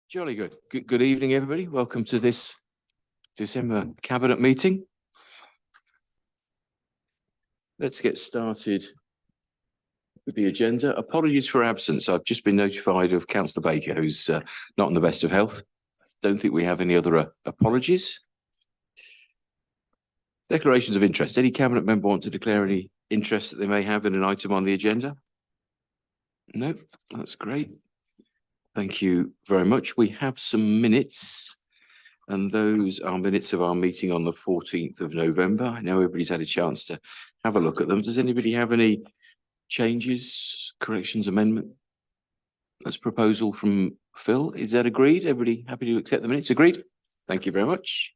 Jolly good. Good evening, everybody. Welcome to this December Cabinet meeting. Let's get started with the agenda. Apologies for absence. I've just been notified of Councillor Baker, who's not in the best of health. Don't think we have any other apologies. Declarations of interest. Any Cabinet member want to declare any interest that they may have in an item on the agenda? No, that's great. Thank you very much. We have some minutes, and those are minutes of our meeting on the 14th of November. I know everybody's had a chance to have a look at them. Does anybody have any changes, corrections, amendment? That's a proposal from Phil. Is that agreed? Everybody happy to accept the minutes? Agreed? Thank you very much.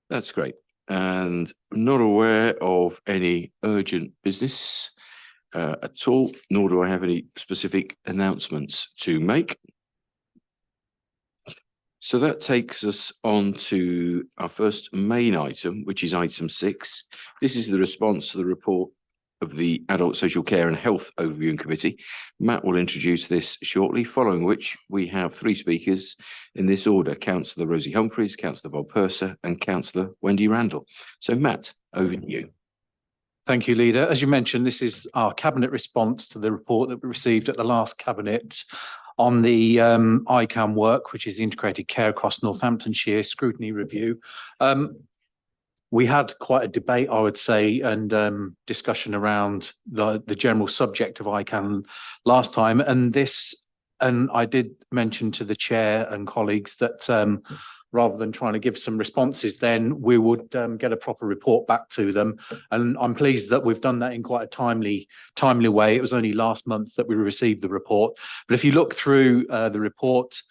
That's great. And I'm not aware of any urgent business at all, nor do I have any specific announcements to make. So that takes us on to our first main item, which is item 6. This is the response to the report of the Adult Social Care and Health Overviewing Committee. Matt will introduce this shortly, following which we have 3 speakers in this order: Councillor Rosie Humphreys, Councillor Bob Purser and Councillor Wendy Randall. So Matt, over to you. Thank you, Leader. As you mentioned, this is our Cabinet response to the report that we received at the last Cabinet on the ICAM work, which is the Integrated Care across Northamptonshire scrutiny review. We had quite a debate, I would say, and discussion around the general subject of ICAM last time. And I did mention to the chair and colleagues that rather than trying to give some responses, then we would get a proper report back to them. And I'm pleased that we've done that in quite a timely way. It was only last month that we received the report. But if you look through the report,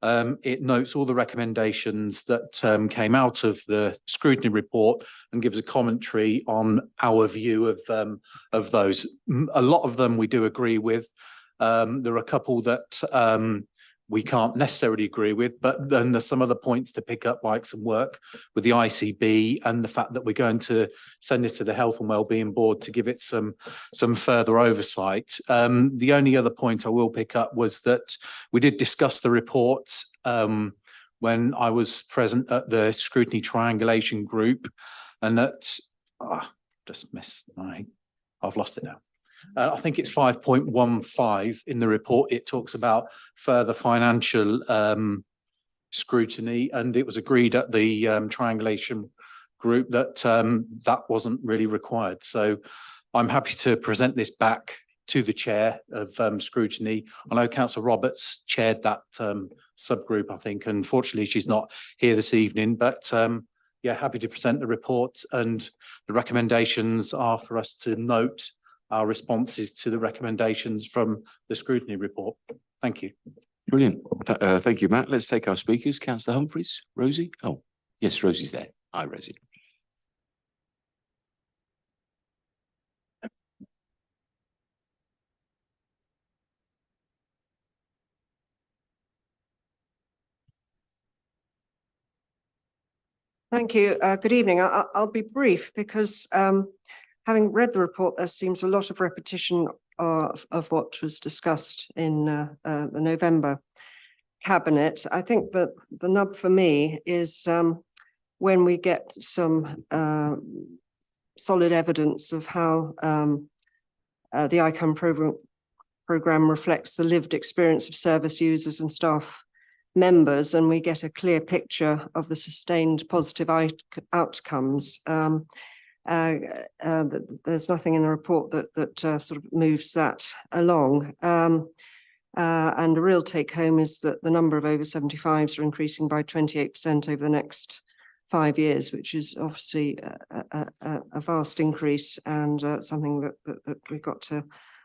it notes all the recommendations that came out of the scrutiny report and gives a commentary on our view of those. A lot of them we do agree with. There are a couple that we can't necessarily agree with, but then there's some other points to pick up, like some work with the ICB and the fact that we're going to send this to the Health and Wellbeing Board to give it some further oversight. The only other point I will pick up was that we did discuss the report when I was present at the scrutiny triangulation group, and that I've lost it now. I think it's 5.15 in the report. It talks about further financial scrutiny, and it was agreed at the triangulation group that that wasn't really required. So I'm happy to present this back to the chair of scrutiny. I know Councillor Roberts chaired that subgroup, I think. Unfortunately, she's not here this evening, but yeah, happy to present the report, and the recommendations are for us to note our responses to the recommendations from the scrutiny report. Thank you. Brilliant. Thank you, Matt. Let's take our speakers. Councillor Humphreys, Rosie. Oh, yes, Rosie's there. Hi, Rosie. Thank you. Good evening. I'll be brief because having read the report, there seems a lot of repetition of what was discussed in the November Cabinet. I think that the nub for me is when we get some solid evidence of how the ICAM program reflects the lived experience of service users and staff members, and we get a clear picture of the sustained positive outcomes. There's nothing in the report that sort of moves that along. And the real take home is that the number of over 75s are increasing by 28% over the next 5 years, which is obviously a vast increase, and something that we've got to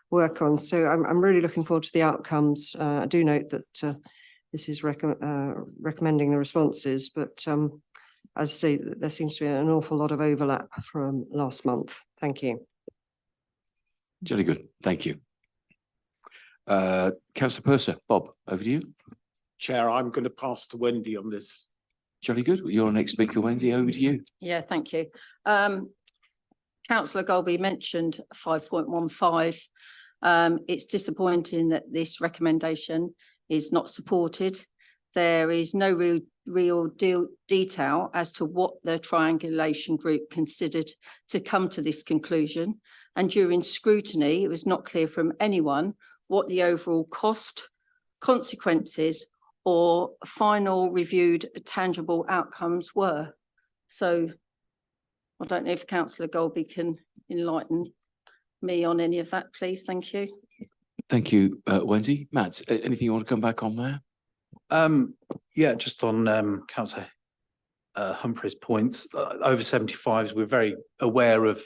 work on. So I'm really looking forward to the outcomes. I do note that this is recommending the responses, but as I say, there seems to be an awful lot of overlap from last month. Thank you. Jolly good. Thank you. Councillor Purser, Bob, over to you. Chair, I'm going to pass to Wendy on this Jolly good. You're our next speaker, Wendy. Over to you. Yeah, thank you. Councillor Golby mentioned 5.15. It's disappointing that this recommendation is not supported. There is no real detail as to what the triangulation group considered to come to this conclusion. And during scrutiny, it was not clear from anyone what the overall cost, consequences, or final reviewed tangible outcomes were. So I don't know if Councillor Golby can enlighten me on any of that, please. Thank you. Thank you, Wendy. Matt, anything you want to come back on there? Yeah, just on Councillor Humphrey's points, over 75s, we're very aware of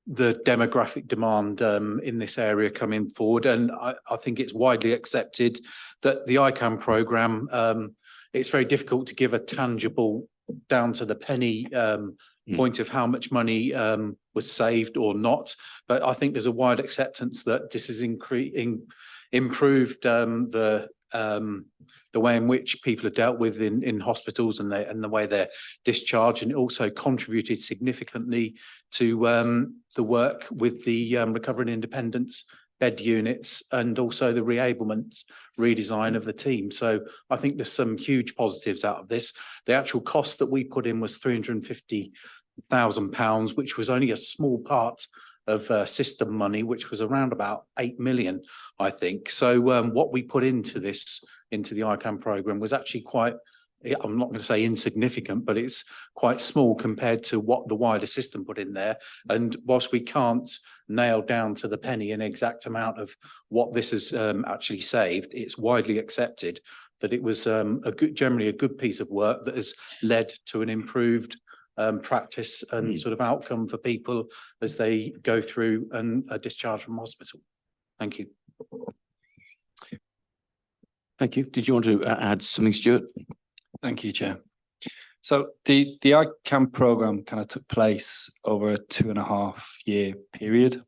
the demographic demand in this area coming forward. And I think it's widely accepted that the ICAM programme, it's very difficult to give a tangible down to the penny point of how much money was saved or not. But I think there's a wide acceptance that this has improved the way in which people are dealt with in hospitals and the way they're discharged, and it also contributed significantly to the work with the recovering independence bed units and also the reablement redesign of the team. So I think there's some huge positives out of this. The actual cost that we put in was £350,000, which was only a small part of system money, which was around about 8 million, I think. So what we put into the ICAM programme was actually quite, I'm not going to say insignificant, but it's quite small compared to what the wider system put in there. And whilst we can't nail down to the penny an exact amount of what this has actually saved, it's widely accepted that it was generally a good piece of work that has led to an improved practice and sort of outcome for people as they go through and are discharged from hospital. Thank you. Thank you. Did you want to add something, Stuart? Thank you, Chair. So the ICAM programme kind of took place over a 2.5-year period.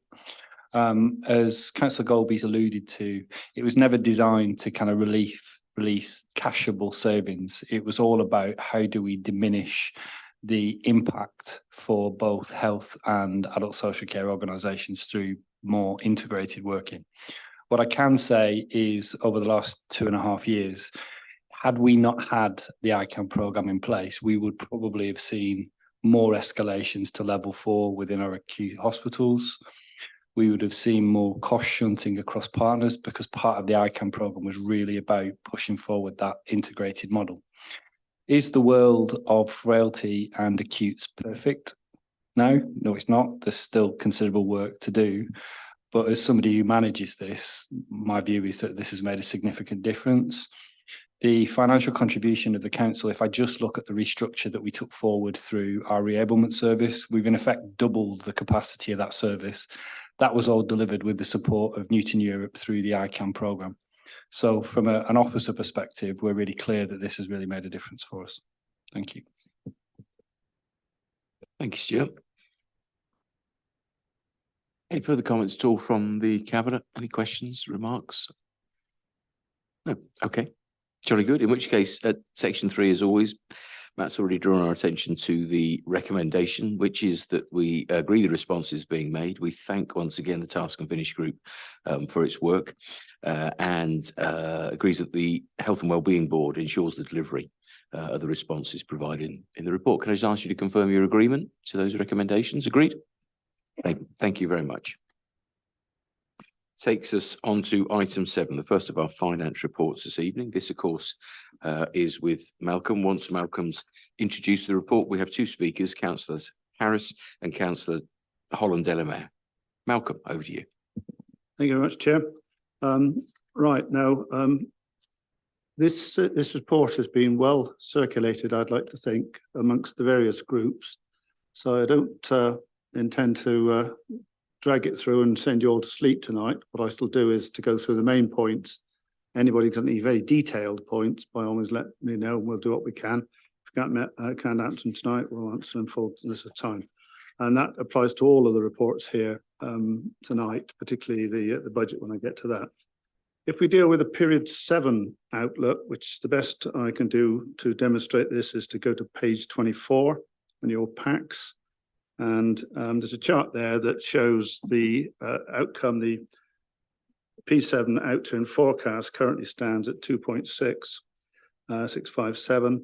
As Councillor Golby's alluded to, it was never designed to kind of release cashable savings. It was all about how do we diminish the impact for both health and adult social care organisations through more integrated working. What I can say is over the last 2.5 years, had we not had the ICAM programme in place, we would probably have seen more escalations to level 4 within our acute hospitals. We would have seen more cost shunting across partners because part of the ICAM programme was really about pushing forward that integrated model. Is the world of frailty and acutes perfect? No, it's not. There's still considerable work to do. But as somebody who manages this, my view is that this has made a significant difference. The financial contribution of the council, if I just look at the restructure that we took forward through our reablement service, we've in effect doubled the capacity of that service. That was all delivered with the support of Newton Europe through the ICAM programme. So from an officer perspective, we're really clear that this has really made a difference for us. Thank you. Thank you, Stuart. Any further comments at all from the Cabinet? Any questions, remarks? No. Okay. Jolly good. In which case, at section 3, as always, Matt's already drawn our attention to the recommendation, which is that we agree the response is being made. We thank once again the Task and Finish Group for its work and agrees that the Health and Wellbeing Board ensures the delivery of the responses provided in the report. Can I just ask you to confirm your agreement to those recommendations? Agreed? Thank you very much. Takes us on to item 7, the first of our finance reports this evening. This, of course, is with Malcolm. Once Malcolm's introduced the report, we have 2 speakers, Councillors Harris and Councillor Holland-Delamere. Malcolm, over to you. Thank you very much, Chair. Right now, this report has been well circulated, I'd like to think, amongst the various groups. So I don't intend to drag it through and send you all to sleep tonight. What I still do is to go through the main points. Anybody got any very detailed points, by all means let me know and we'll do what we can. If we can't answer them tonight, we'll answer them for this time. And that applies to all of the reports here tonight, particularly the budget when I get to that. If we deal with a period 7 outlook, which the best I can do to demonstrate this is to go to page 24 in your packs. And there's a chart there that shows the outcome. The P7 outturn forecast currently stands at 2.657,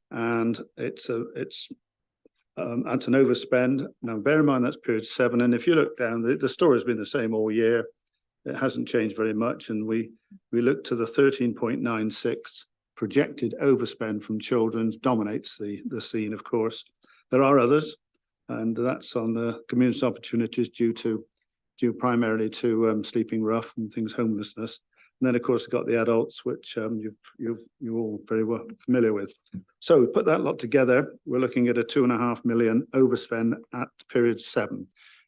and it's an overspend. Now, bear in mind that's period 7, and if you look down, the story has been the same all year. It hasn't changed very much, and we look to the 13.96 projected overspend from children's dominates the scene, of course. There are others, and that's on the community opportunities due primarily to sleeping rough and things, homelessness. And then, of course, we've got the adults, which you're all very well familiar with. So put that lot together, we're looking at a 2.5 million overspend at period 7.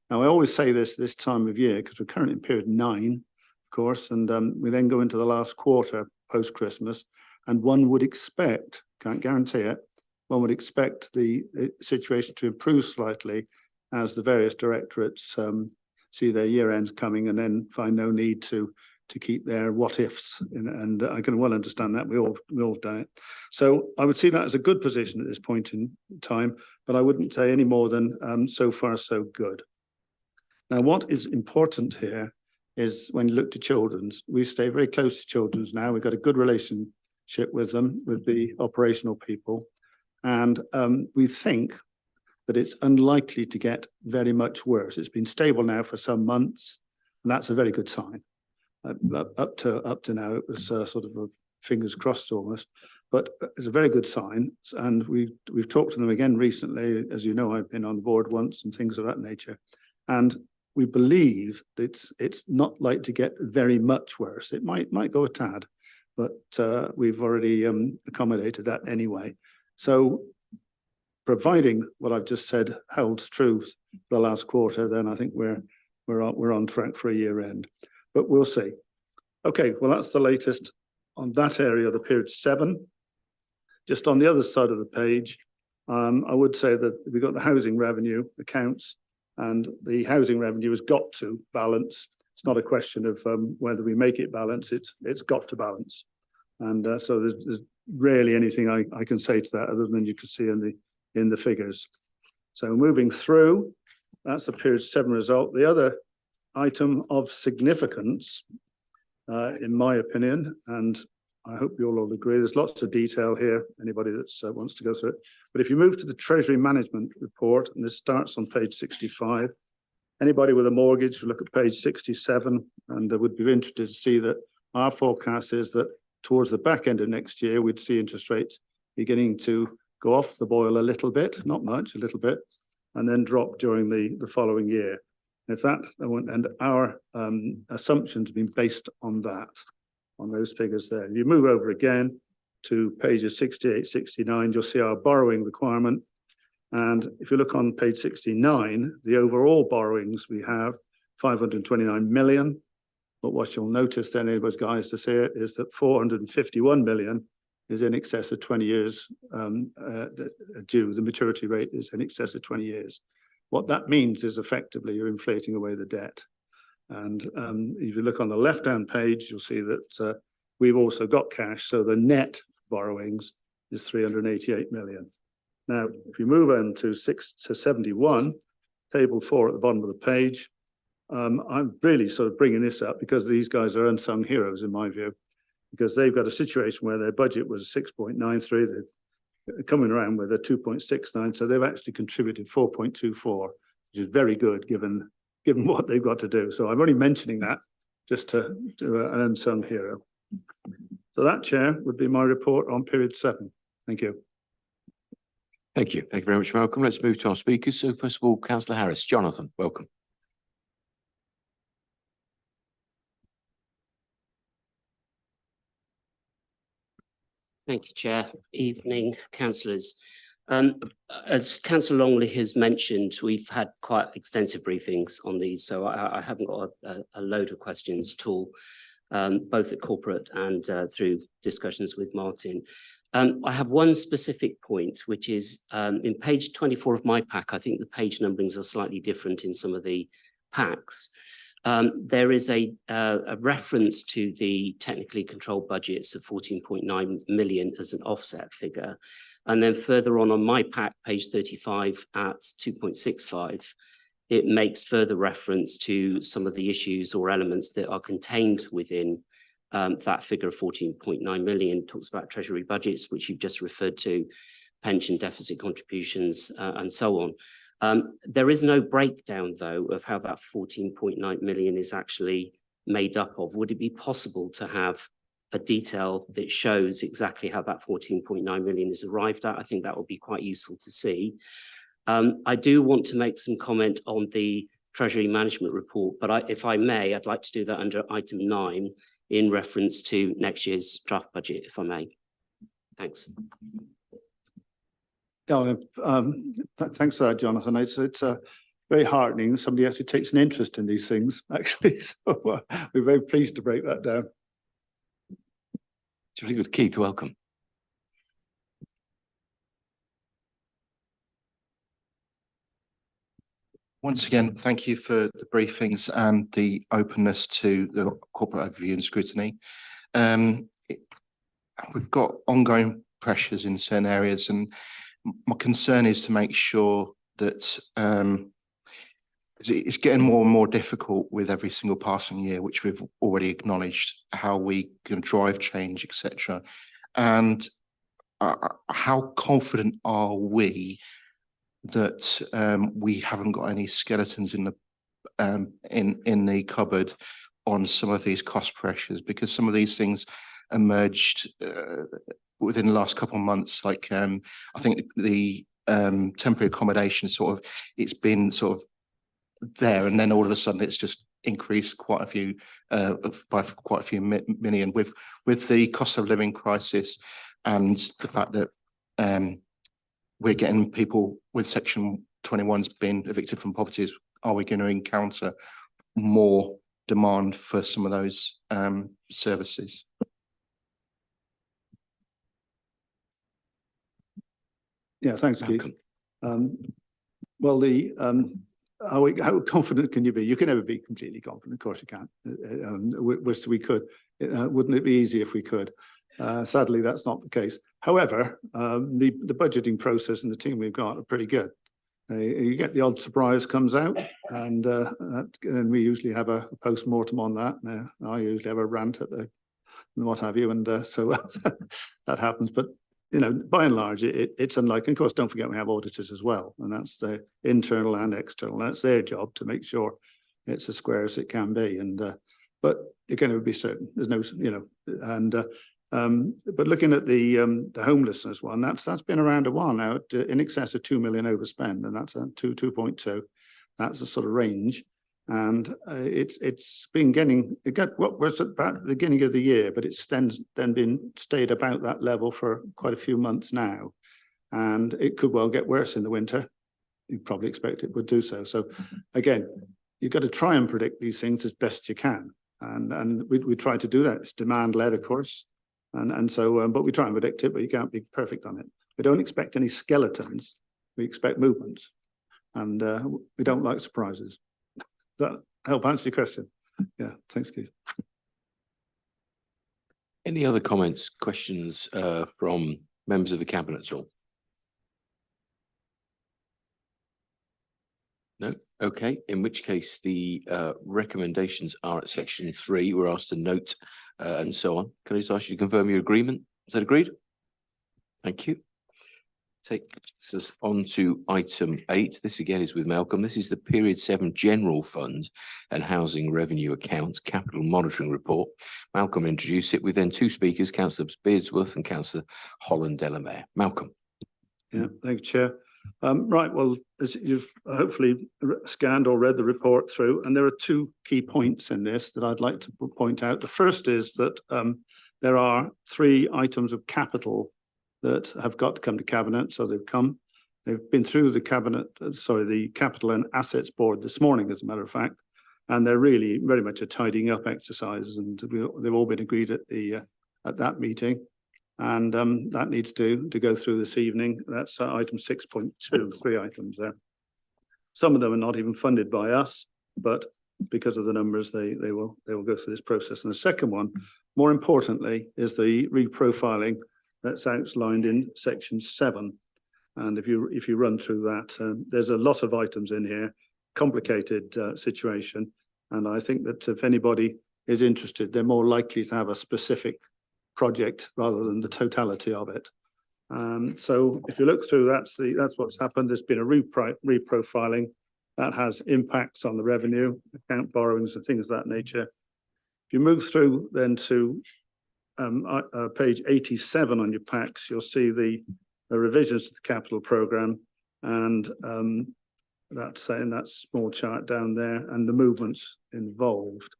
Now, I always say this time of year because we're currently in period 9, of course, and we then go into the last quarter post-Christmas, and one would expect, can't guarantee it, one would expect the situation to improve slightly as the various directorates see their year ends coming and then find no need to keep their what ifs. And I can well understand that. We all done it. So I would see that as a good position at this point in time, but I wouldn't say any more than so far so good. Now, what is important here is when you look to children's, we stay very close to children's now. We've got a good relationship with them, with the operational people. And we think that it's unlikely to get very much worse. It's been stable now for some months, and that's a very good sign. Up to now, it was sort of a fingers crossed almost, but it's a very good sign. And we've talked to them again recently. As you know, I've been on the board once and things of that nature. And we believe that it's not like to get very much worse. It might go a tad, but we've already accommodated that anyway. So providing what I've just said holds true for the last quarter, then I think we're on track for a year end, but we'll see. Okay, well, that's the latest on that area of the period 7. Just on the other side of the page, I would say that we've got the housing revenue accounts, and the housing revenue has got to balance. It's not a question of whether we make it balance, it's got to balance. And so there's rarely anything I can say to that other than you can see in the figures. So moving through, that's the period 7 result. The other item of significance, in my opinion, and I hope you all agree, there's lots of detail here, anybody that wants to go through it. But if you move to the Treasury Management Report, and this starts on page 65, anybody with a mortgage will look at page 67, and they would be interested to see that our forecast is that towards the back end of next year, we'd see interest rates beginning to go off the boil a little bit, not much, a little bit, and then drop during the following year. If that, and our assumptions have been based on that, on those figures there. If you move over again to pages 68, 69, you'll see our borrowing requirement. And if you look on page 69, the overall borrowings we have 529 million. But what you'll notice then, anybody's guys to see it, is that 451 million is in excess of 20 years due. The maturity rate is in excess of 20 years. What that means is effectively you're inflating away the debt. And if you look on the left-hand page, you'll see that we've also got cash. So the net borrowings is 388 million. Now, if you move on to 71, table 4 at the bottom of the page, I'm really sort of bringing this up because these guys are unsung heroes in my view, because they've got a situation where their budget was 6.93. They're coming around with a 2.69. So they've actually contributed 4.24, which is very good given what they've got to do. So I'm only mentioning that just to an unsung hero. So that, Chair, would be my report on period 7. Thank you. Thank you. Thank you very much, Malcolm. Let's move to our speakers. So first of all, Councillor Harris. Jonathan, welcome. Thank you, Chair. Evening, councillors. As Councillor Longley has mentioned, we've had quite extensive briefings on these, so I haven't got a load of questions at all, both at corporate and through discussions with Martin. I have one specific point, which is in page 24 of my pack. I think the page numberings are slightly different in some of the packs. There is a reference to the technically controlled budgets of 14.9 million as an offset figure. And then further on my pack, page 35 at 2.65, it makes further reference to some of the issues or elements that are contained within that figure of 14.9 million. Talks about treasury budgets, which you've just referred to, pension deficit contributions, and so on. There is no breakdown, though, of how that 14.9 million is actually made up of. Would it be possible to have a detail that shows exactly how that 14.9 million is arrived at? I think that would be quite useful to see. I do want to make some comment on the Treasury Management Report, but if I may, I'd like to do that under item 9 in reference to next year's draft budget, if I may. Thanks. Yeah, thanks for that, Jonathan. It's very heartening. Somebody actually takes an interest in these things, actually. So we're very pleased to break that down. It's really good. Keith, welcome. Once again, thank you for the briefings and the openness to the corporate overview and scrutiny. We've got ongoing pressures in certain areas, and my concern is to make sure that it's getting more and more difficult with every single passing year, which we've already acknowledged, how we can drive change, etc. And how confident are we that we haven't got any skeletons in the cupboard on some of these cost pressures? Because some of these things emerged within the last couple of months, like I think the temporary accommodation it's been sort of there, and then all of a sudden it's just increased quite a few by quite a few million with the cost of living crisis, and the fact that we're getting people with Section 21s being evicted from properties. Are we going to encounter more demand for some of those services? Yeah, thanks, Keith. Well, how confident can you be? You can never be completely confident. Of course you can't. Wish we could. Wouldn't it be easy if we could? Sadly, that's not the case. However, the budgeting process and the team we've got are pretty good. You get the odd surprise comes out, and we usually have a post-mortem on that. I usually have a rant at the what have you, and so that happens. But you know, by and large, it's unlikely. Of course, don't forget we have auditors as well, and that's the internal and external. That's their job to make sure it's as square as it can be. And but you're going to be certain. There's no, you know, and but looking at the homelessness one, that's been around a while now, in excess of 2 million overspend, and that's a 2.2. That's the sort of range. And it's been what was about the beginning of the year, but it's then been stayed about that level for quite a few months now, and it could well get worse in the winter. You probably expect it would do so. So again, you've got to try and predict these things as best you can, and we try to do that. It's demand led, of course, and so but we try and predict it, but you can't be perfect on it. We don't expect any skeletons. We expect movements, and we don't like surprises. That help answer your question? Yeah, thanks, Keith. Any other comments, questions from members of the Cabinet at all? No? Okay, in which case the recommendations are at section 3. We're asked to note and so on. Can I just ask you to confirm your agreement? Is that agreed? Thank you. Takes us on to item 8. This again is with Malcolm. This is the period 7 general fund and housing revenue accounts capital monitoring report. Malcolm introduced it with then 2 speakers, Councillor Beardsworth and Councillor Holland-Delamere. Malcolm. Yeah, thank you, Chair. Right, well, as you've hopefully scanned or read the report through, and there are 2 key points in this that I'd like to point out. The first is that there are 3 items of capital that have got to come to Cabinet, so they've come. They've been through the the Capital and Assets Board this morning, as a matter of fact, and they're really very much a tidying up exercise, and they've all been agreed at that meeting, and that needs to go through this evening. That's item 6.2, 3 items there. Some of them are not even funded by us, but because of the numbers, they will go through this process. And the second one, more importantly, is the reprofiling that's outlined in section 7. And if you run through that, there's a lot of items in here, complicated situation. And I think that if anybody is interested, they're more likely to have a specific project rather than the totality of it. So if you look through, that's what's happened. There's been a reprofiling that has impacts on the revenue, account borrowings and things of that nature. If you move through then to page 87 on your packs, you'll see the revisions to the capital programme, and that's in that small chart down there, and the movements involved.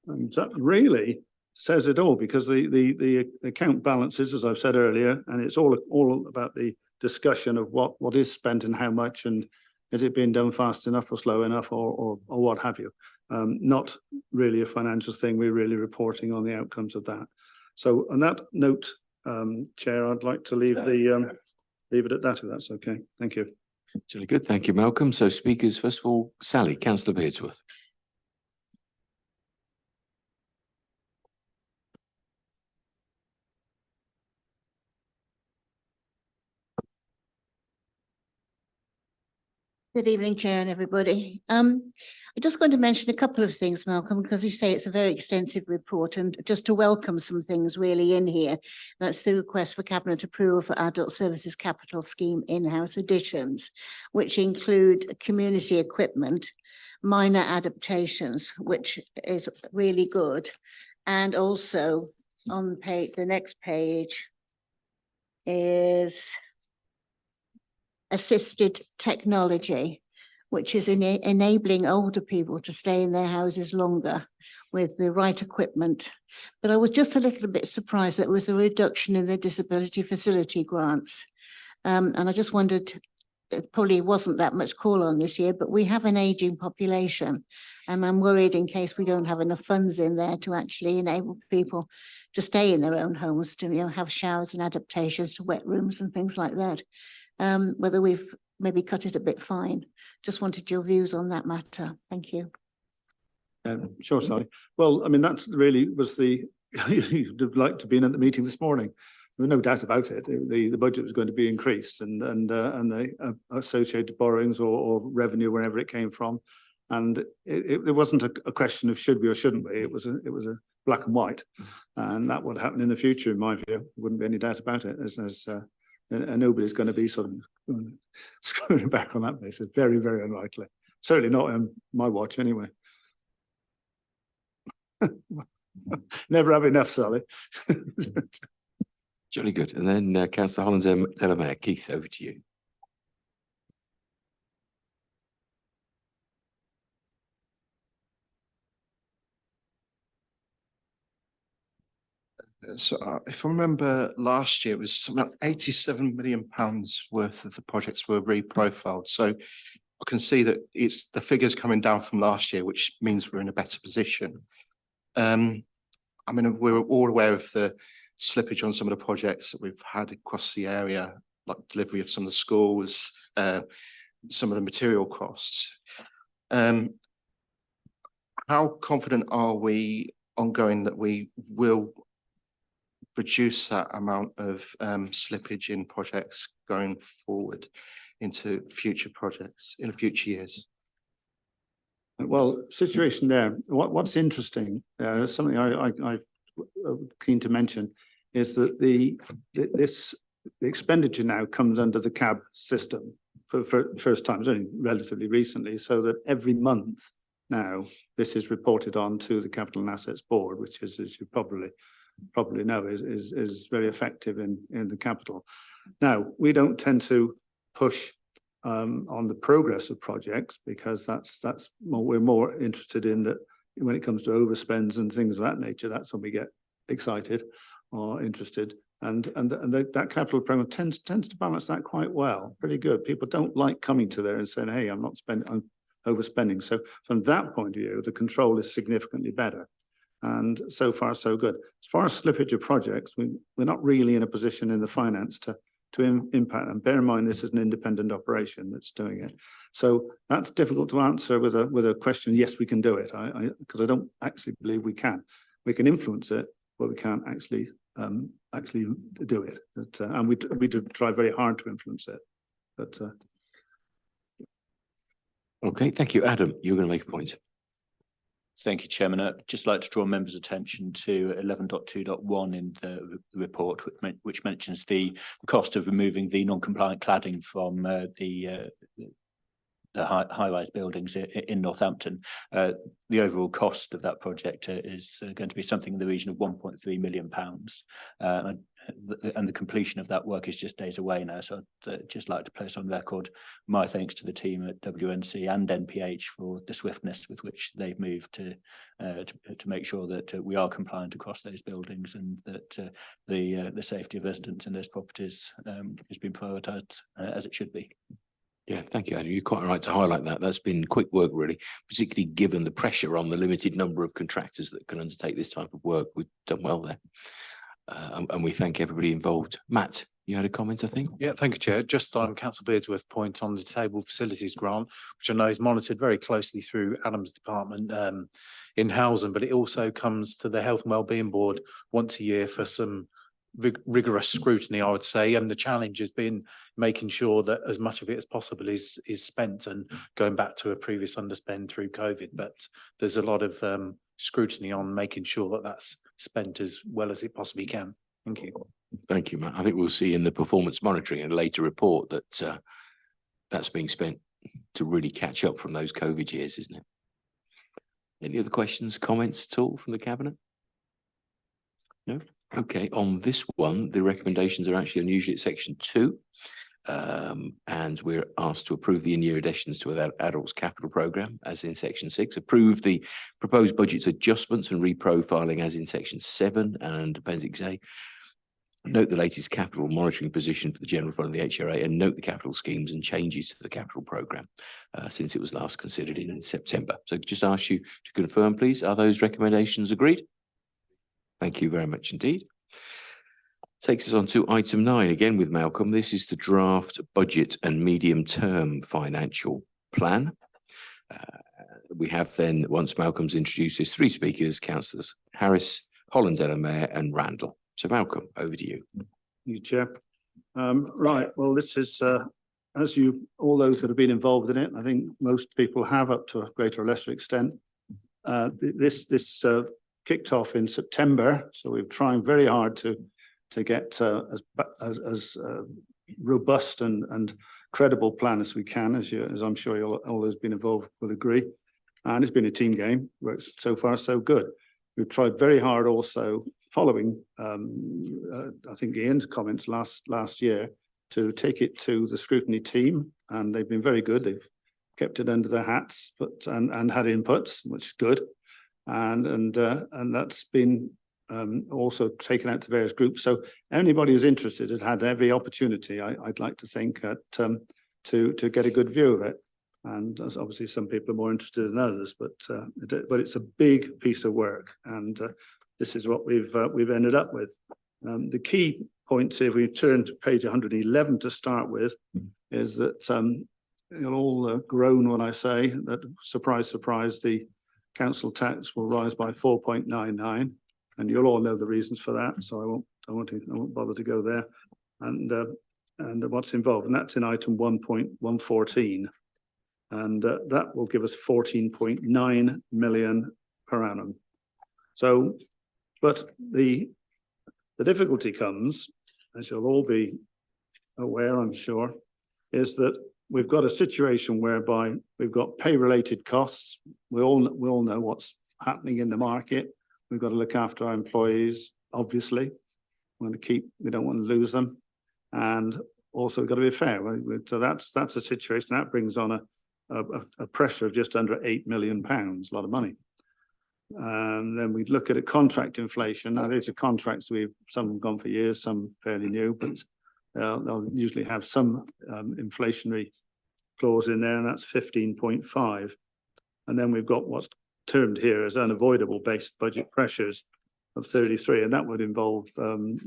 And that really says it all, because the account balances, as I've said earlier, and it's all about the discussion of what is spent and how much, and is it being done fast enough or slow enough or what have you. Not really a financial thing. We're really reporting on the outcomes of that. So on that note, Chair, I'd like to leave it at that, if that's okay. Thank you. It's really good. Thank you, Malcolm. So speakers, first of all, Sally, Councillor Beardsworth. Good evening, Chair and everybody. I'm just going to mention a couple of things, Malcolm, because you say it's a very extensive report, and just to welcome some things really in here. That's the request for Cabinet approval for Adult Services Capital Scheme in-house additions, which include community equipment, minor adaptations, which is really good. And also on the next page is assisted technology, which is enabling older people to stay in their houses longer with the right equipment. But I was just a little bit surprised that there was a reduction in the disability facility grants. And I just wondered, it probably wasn't that much call on this year, but we have an aging population. And I'm worried in case we don't have enough funds in there to actually enable people to stay in their own homes, to have showers and adaptations to wet rooms and things like that. Whether we've maybe cut it a bit fine. Just wanted your views on that matter. Thank you. Sure, Sally. Well, I mean, that's really was you'd have liked to be in at the meeting this morning. There's no doubt about it. The budget was going to be increased, and the associated borrowings or revenue, wherever it came from. And it wasn't a question of should we or shouldn't we. It was a black and white, and that would happen in the future, in my view. Wouldn't be any doubt about it. And nobody's going to be sort of screwing back on that basis. Very, very unlikely. Certainly not on my watch, anyway. Never have enough, Sally. Jolly good. And then Councillor Holland-Delamere, Keith, over to you. So if I remember last year, it was about £87 million worth of the projects were reprofiled. So I can see that it's the figures coming down from last year, which means we're in a better position. I mean, we're all aware of the slippage on some of the projects that we've had across the area, like delivery of some of the schools, some of the material costs. How confident are we ongoing that we will reduce that amount of slippage in projects going forward into future projects in future years? Well, situation there. What's interesting, something I'm keen to mention, is that the expenditure now comes under the CAB system for first time. It's only relatively recently, so that every month now this is reported on to the Capital and Assets Board, which is, as you probably know, is very effective in the capital. Now, we don't tend to push on the progress of projects, because we're more interested in that when it comes to overspends and things of that nature. That's when we get excited or interested, and that capital program tends to balance that quite well, pretty good. People don't like coming to there and saying, hey, I'm overspending. So from that point of view, the control is significantly better. And so far, so good. As far as slippage of projects, we're not really in a position in the finance to impact. And bear in mind, this is an independent operation that's doing it. So that's difficult to answer with a question. Yes, we can do it. Because I don't actually believe we can. We can influence it, but we can't actually do it. And we do try very hard to influence it. But Okay, thank you. Adam, you're going to make a point. Thank you, Chairman. I'd just like to draw members' attention to 11.2.1 in the report, which mentions the cost of removing the non-compliant cladding from the high-rise buildings in Northampton. The overall cost of that project is going to be something in the region of £1.3 million. And the completion of that work is just days away now. So I'd just like to place on record my thanks to the team at WNC and NPH for the swiftness with which they've moved to make sure that we are compliant across those buildings, and that the safety of residents in those properties has been prioritised as it should be. Yeah, thank you, Adam. You're quite right to highlight that. That's been quick work, really, particularly given the pressure on the limited number of contractors that can undertake this type of work. We've done well there. And we thank everybody involved. Matt, you had a comment, I think? Yeah, thank you, Chair. Just on Councillor Beardsworth's point on the table facilities grant, which I know is monitored very closely through Adam's department in housing, but it also comes to the Health and Wellbeing Board once a year for some rigorous scrutiny, I would say. And the challenge has been making sure that as much of it as possible is spent, and going back to a previous underspend through COVID. But there's a lot of scrutiny on making sure that that's spent as well as it possibly can. Thank you. Thank you, Matt. I think we'll see in the performance monitoring and later report that that's being spent to really catch up from those COVID years, isn't it? Any other questions, comments at all from the Cabinet? No? Okay, on this one, the recommendations are actually unusually at section 2. And we're asked to approve the in-year additions to the adults capital programme as in section 6, approve the proposed budget's adjustments and reprofiling as in section 7 and appendix A, note the latest capital monitoring position for the general fund of the HRA, and note the capital schemes and changes to the capital programme since it was last considered in September. So just ask you to confirm, please, are those recommendations agreed? Thank you very much indeed. Takes us on to item 9, again with Malcolm. This is the draft budget and medium-term financial plan. We have then, once Malcolm's introduced his 3 speakers, Councillors Harris, Holland-Delamere and Randall. So Malcolm, over to you. Thank you, Chair. Right, well, this is, as all those that have been involved in it, I think most people have up to a greater or lesser extent. This kicked off in September, so we're trying very hard to get as robust and credible plan as we can, as I'm sure all those been involved will agree. And it's been a team game. Works so far so good. We've tried very hard also following I think Ian's comments last year to take it to the scrutiny team, and they've been very good. They've kept it under their hats, and had inputs, which is good. And that's been also taken out to various groups. So anybody who's interested has had every opportunity, I'd like to think, to get a good view of it. And as obviously some people are more interested than others, but it's a big piece of work, and this is what we've ended up with. The key points, if we turn to page 111 to start with, is that you'll all groan when I say that, surprise, surprise, the council tax will rise by 4.99, and you'll all know the reasons for that. So I won't bother to go there, and what's involved, and that's in item 1.114, and that will give us 14.9 million per annum. So, but the difficulty comes, as you'll all be aware, I'm sure, is that we've got a situation whereby we've got pay-related costs. We all know what's happening in the market. We've got to look after our employees, obviously. We don't want to lose them. And also we've got to be fair. So that's a situation that brings on a pressure of just under £8 million, a lot of money. Then we look at a contract inflation. Now these are contracts some have gone for years, some fairly new, but they'll usually have some inflationary clause in there, and that's 15.5. And then we've got what's termed here as unavoidable base budget pressures of 33, and that would involve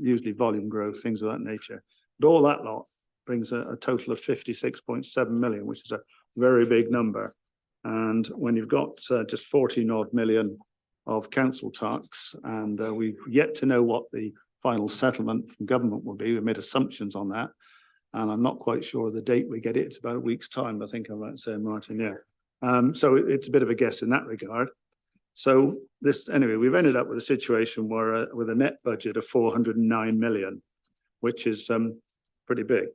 usually volume growth, things of that nature. But all that lot brings a total of 56.7 million, which is a very big number. And when you've got just 14 odd million of council tax, and we've yet to know what the final settlement from government will be. We made assumptions on that, and I'm not quite sure the date we get it. It's about a week's time, I think I'm right saying, Martin, yeah. So it's a bit of a guess in that regard. So this, anyway, we've ended up with a situation where with a net budget of 409 million, which is pretty big.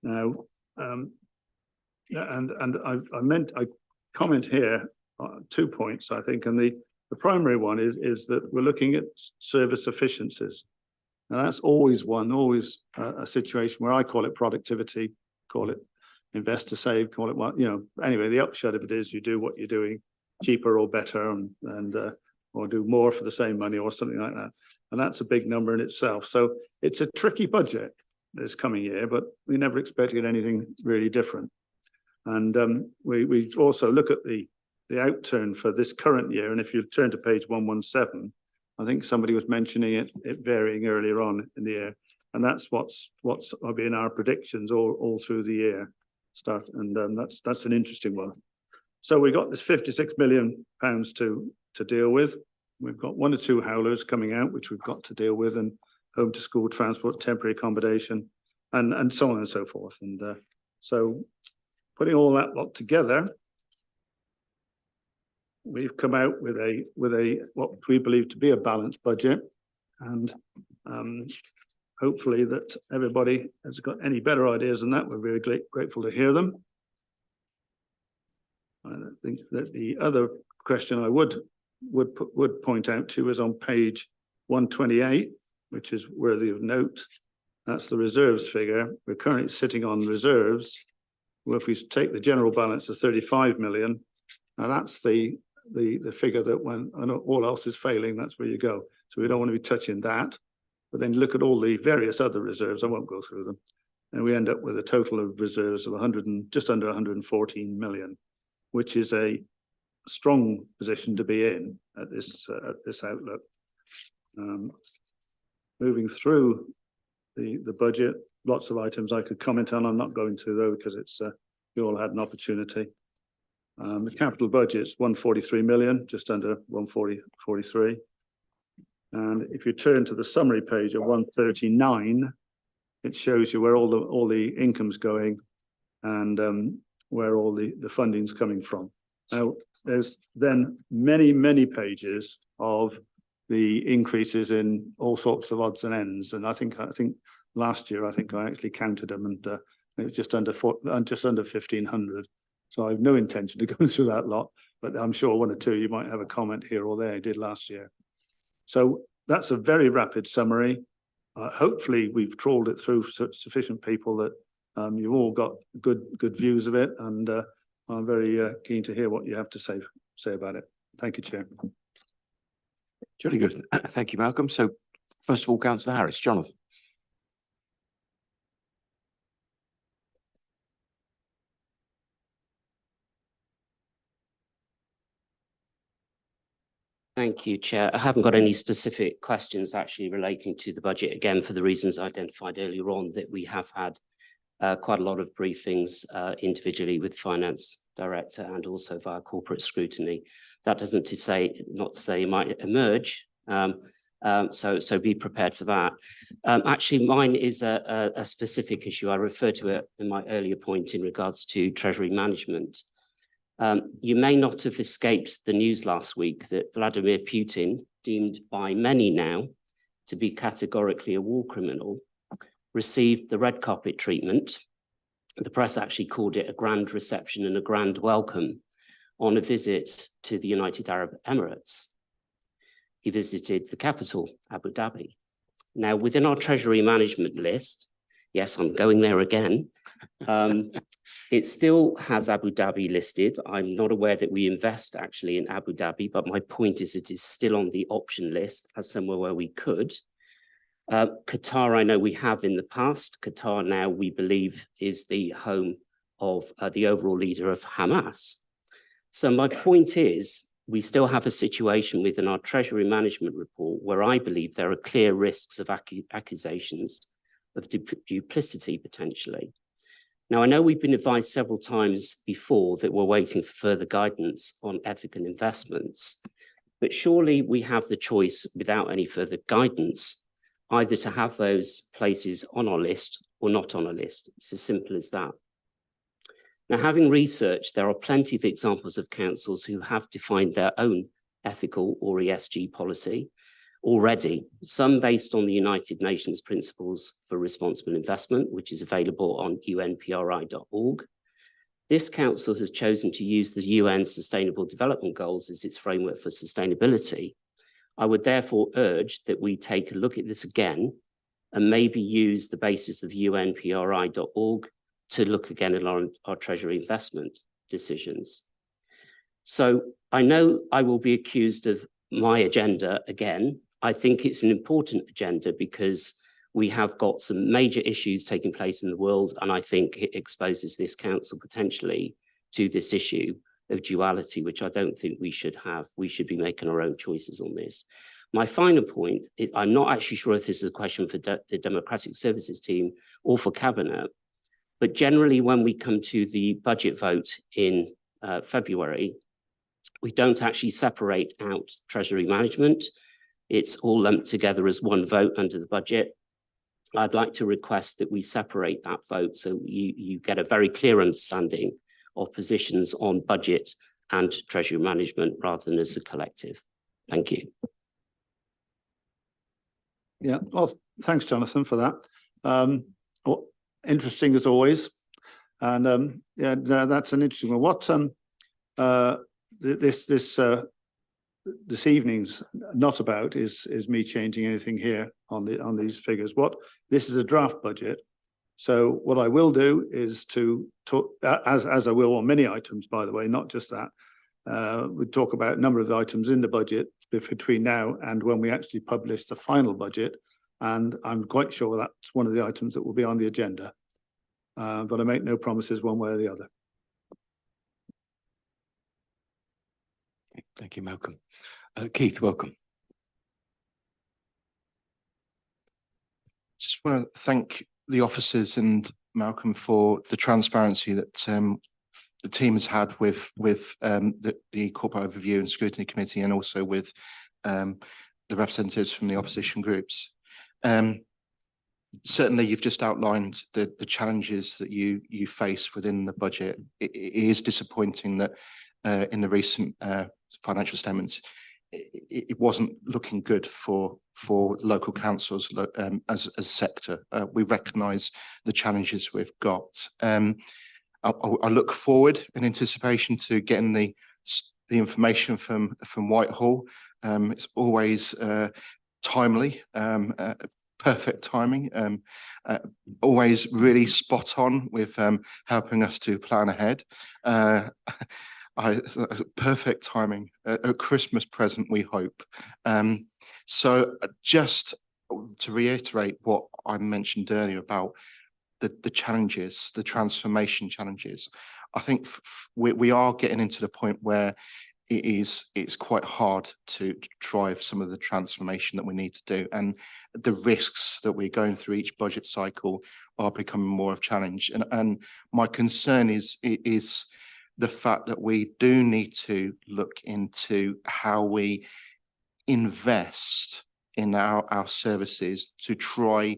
Now, I comment here 2 points, I think, and the primary one is that we're looking at service efficiencies. Now that's always a situation where I call it productivity, call it invest to save, call it what, anyway, the upshot of it is you do what you're doing cheaper or better and or do more for the same money or something like that. And that's a big number in itself. So it's a tricky budget this coming year, but we never expected anything really different. And we also look at the outturn for this current year. And if you turn to page 117, I think somebody was mentioning it varying earlier on in the year. And that's what's been our predictions all through the year start. And that's an interesting one. So we got this 56 million pounds to deal with. We've got 1 or 2 howlers coming out, which we've got to deal with, and home to school transport, temporary accommodation, and so on and so forth. And so putting all that lot together, we've come out with a what we believe to be a balanced budget, and hopefully that everybody has got any better ideas than that. We're very grateful to hear them. I think that the other question I would point out to is on page 128, which is worthy of note. That's the reserves figure. We're currently sitting on reserves. Well, if we take the general balance of 35 million, now that's the figure that when all else is failing, that's where you go. So we don't want to be touching that. But then look at all the various other reserves. I won't go through them. And we end up with a total of reserves of just under 114 million, which is a strong position to be in at this outlook. Moving through the budget, lots of items I could comment on. I'm not going to though, because it's you all had an opportunity. The capital budget's 143 million, just under 143. And if you turn to the summary page of 139, it shows you where all the income's going and where all the funding's coming from. Now, there's then many pages of the increases in all sorts of odds and ends. And I think last year, I actually counted them, and it was just under 1,500. So I have no intention to go through that lot, but I'm sure 1 or 2 you might have a comment here or there. I did last year. So that's a very rapid summary. Hopefully we've trawled it through sufficient people that you've all got good views of it, and I'm very keen to hear what you have to say about it. Thank you, Chair. Jolly good. Thank you, Malcolm. So first of all, Councillor Harris. Jonathan. Thank you, Chair. I haven't got any specific questions actually relating to the budget, again, for the reasons identified earlier on, that we have had quite a lot of briefings individually with Finance Director and also via corporate scrutiny. That doesn't not to say it might emerge, so be prepared for that. Actually, mine is a specific issue. I referred to it in my earlier point in regards to Treasury management. You may not have escaped the news last week that Vladimir Putin, deemed by many now to be categorically a war criminal, received the red carpet treatment. The press actually called it a grand reception and a grand welcome on a visit to the United Arab Emirates. He visited the capital, Abu Dhabi. Now, within our Treasury management list, yes, I'm going there again, it still has Abu Dhabi listed. I'm not aware that we invest actually in Abu Dhabi, but my point is it is still on the option list as somewhere where we could. Qatar, I know we have in the past. Qatar now, we believe, is the home of the overall leader of Hamas. So my point is, we still have a situation within our Treasury management report where I believe there are clear risks of accusations of duplicity potentially. Now, I know we've been advised several times before that we're waiting for further guidance on ethical investments, but surely we have the choice without any further guidance, either to have those places on our list or not on a list. It's as simple as that. Now, having researched, there are plenty of examples of councils who have defined their own ethical or ESG policy already, some based on the United Nations Principles for Responsible Investment, which is available on unpri.org. This council has chosen to use the UN Sustainable Development Goals as its framework for sustainability. I would therefore urge that we take a look at this again and maybe use the basis of unpri.org to look again at our Treasury investment decisions. So I know I will be accused of my agenda again. I think it's an important agenda because we have got some major issues taking place in the world, and I think it exposes this council potentially to this issue of duality, which I don't think we should have. We should be making our own choices on this. My final point, I'm not actually sure if this is a question for the Democratic Services team or for Cabinet, but generally when we come to the budget vote in February, we don't actually separate out Treasury management. It's all lumped together as one vote under the budget. I'd like to request that we separate that vote so you get a very clear understanding of positions on budget and Treasury management rather than as a collective. Thank you. Yeah, well, thanks, Jonathan, for that. Well, interesting as always. And yeah, that's an interesting one. What this evening's not about is me changing anything here on these figures. This is a draft budget. So what I will do is to talk, as I will on many items, by the way, not just that. We talk about a number of the items in the budget between now and when we actually publish the final budget. And I'm quite sure that's one of the items that will be on the agenda. But I make no promises one way or the other. Thank you, Malcolm. Keith, welcome. Just want to thank the officers and Malcolm for the transparency that the team has had with the corporate overview and scrutiny committee, and also with the representatives from the opposition groups. Certainly, you've just outlined the challenges that you face within the budget. It is disappointing that in the recent financial statements, it wasn't looking good for local councils as a sector. We recognise the challenges we've got. I look forward in anticipation to getting the information from Whitehall. It's always timely, perfect timing, always really spot on with helping us to plan ahead. Perfect timing, a Christmas present, we hope. So just to reiterate what I mentioned earlier about the challenges, the transformation challenges, I think we are getting into the point where it's quite hard to drive some of the transformation that we need to do, and the risks that we're going through each budget cycle are becoming more of a challenge. And my concern is the fact that we do need to look into how we invest in our services to try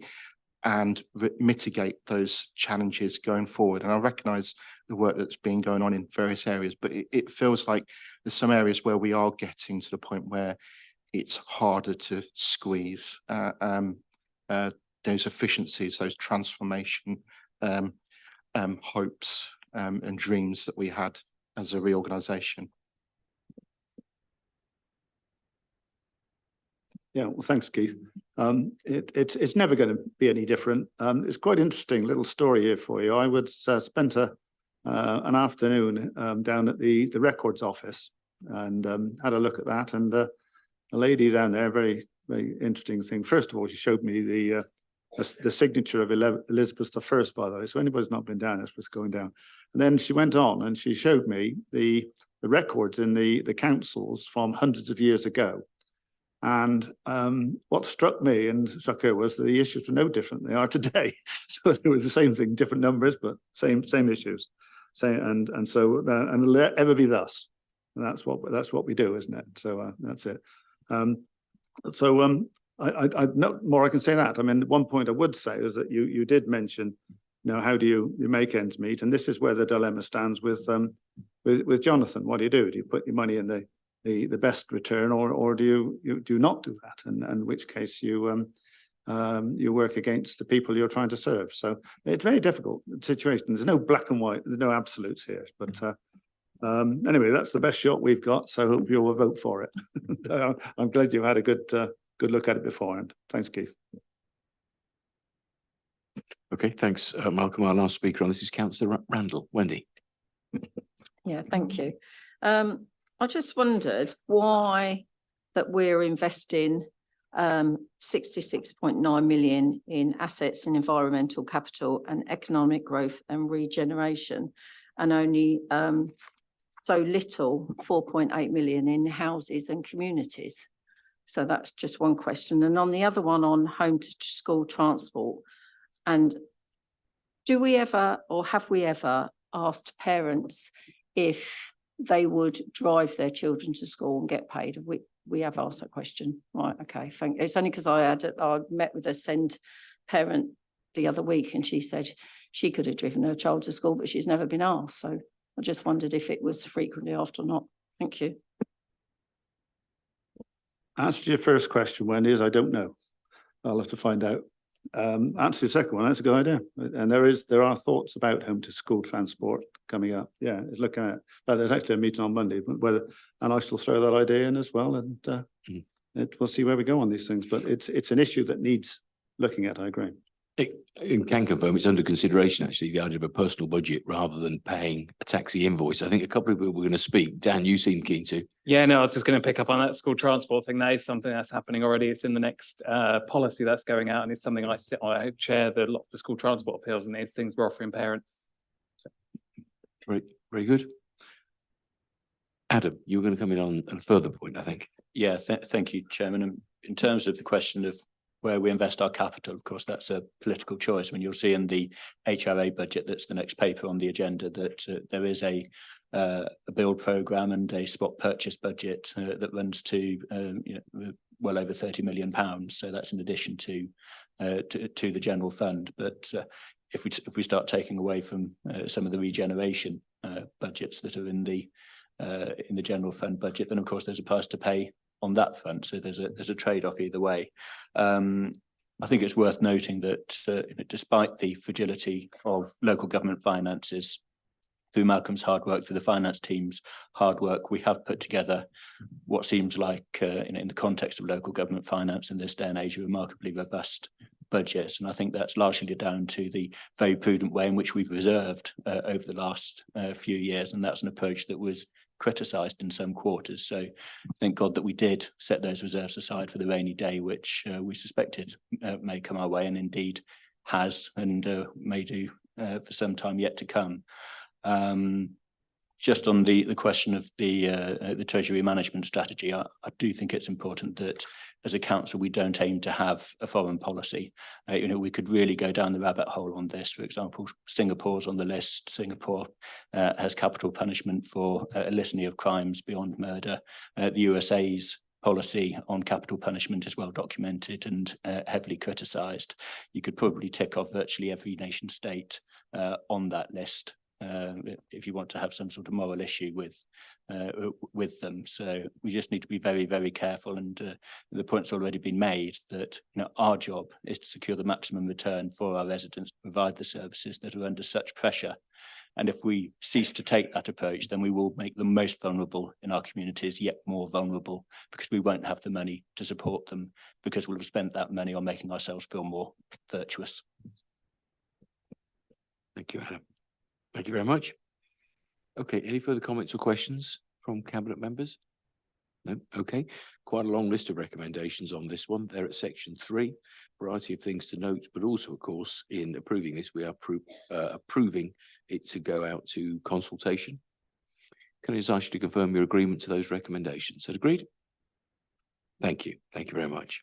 and mitigate those challenges going forward. And I recognise the work that's been going on in various areas, but it feels like there's some areas where we are getting to the point where it's harder to squeeze those efficiencies, those transformation hopes and dreams that we had as a reorganisation. Yeah, well, thanks, Keith. It's never going to be any different. It's quite interesting little story here for you. I spent an afternoon down at the records office and had a look at that. And a lady down there, very, very interesting thing. First of all, she showed me the signature of Elizabeth I, by the way. So anybody's not been down, it's worth going down. And then she went on and she showed me the records in the councils from hundreds of years ago. And what struck me and struck her was that the issues were no different than they are today. So they were the same thing, different numbers, but same issues. And it'll ever be thus. And that's what we do, isn't it? So that's it. I no more I can say that. I mean, one point I would say is that you did mention, you know, how do you make ends meet? And this is where the dilemma stands with Jonathan. What do? Do you put your money in the best return, or do you do not do that? And in which case you work against the people you're trying to serve. So it's a very difficult situation. There's no black and white, there's no absolutes here. But anyway, that's the best shot we've got. So I hope you'll vote for it. I'm glad you had a good look at it beforehand. Thanks, Keith. Okay, thanks, Malcolm. Our last speaker on this is Councillor Randall. Wendy. Yeah, thank you. I just wondered why that we're investing 66.9 million in assets and environmental capital and economic growth and regeneration, and only so little, 4.8 million in houses and communities. So that's just one question. And on the other one, on home to school transport, and do we ever, or have we ever asked parents if they would drive their children to school and get paid? We have asked that question. Right, okay, thank you. It's only because I met with a SEND parent the other week, and she said she could have driven her child to school, but she's never been asked. So I just wondered if it was frequently asked or not. Thank you. Answer to your first question, Wendy, is I don't know. I'll have to find out. Answer the second one, that's a good idea. And there are thoughts about home to school transport coming up. Yeah, it's looking at, but there's actually a meeting on Monday, and I shall throw that idea in as well. And we'll see where we go on these things, but it's an issue that needs looking at, I agree. It can confirm it's under consideration, actually, the idea of a personal budget rather than paying a taxi invoice. I think a couple of people were going to speak. Dan, you seem keen to. Yeah, no, I was just going to pick up on that school transport thing. That is something that's happening already. It's in the next policy that's going out, and it's something I chair the school transport appeals, and it's things we're offering parents. So. Very good. Adam, you were going to come in on a further point, I think. Yeah, thank you, Chairman. And in terms of the question of where we invest our capital, of course, that's a political choice. When you'll see in the HRA budget, that's the next paper on the agenda, that there is a build programme and a spot purchase budget that runs to well over £30 million. So that's in addition to the general fund. But if we start taking away from some of the regeneration budgets that are in the general fund budget, then of course there's a price to pay on that front. So there's a trade-off either way. I think it's worth noting that despite the fragility of local government finances, through Malcolm's hard work, through the finance team's hard work, we have put together what seems like, in the context of local government finance in this day and age, a remarkably robust budget. And I think that's largely down to the very prudent way in which we've reserved over the last few years. And that's an approach that was criticised in some quarters. So thank God that we did set those reserves aside for the rainy day, which we suspected may come our way, and indeed has, and may do for some time yet to come. Just on the question of the Treasury management strategy, I do think it's important that as a council we don't aim to have a foreign policy. We could really go down the rabbit hole on this. For example, Singapore's on the list. Singapore has capital punishment for a litany of crimes beyond murder. The USA's policy on capital punishment is well documented and heavily criticised. You could probably tick off virtually every nation state on that list if you want to have some sort of moral issue with them. So we just need to be very, very careful. And the point's already been made that our job is to secure the maximum return for our residents, provide the services that are under such pressure. And if we cease to take that approach, then we will make the most vulnerable in our communities yet more vulnerable, because we won't have the money to support them, because we'll have spent that money on making ourselves feel more virtuous. Thank you, Adam. Thank you very much. Okay, any further comments or questions from Cabinet members? No? Okay, quite a long list of recommendations on this one. They're at section 3, variety of things to note, but also, of course, in approving this, we are approving it to go out to consultation. Can I just ask you to confirm your agreement to those recommendations? Is that agreed? Thank you. Thank you very much.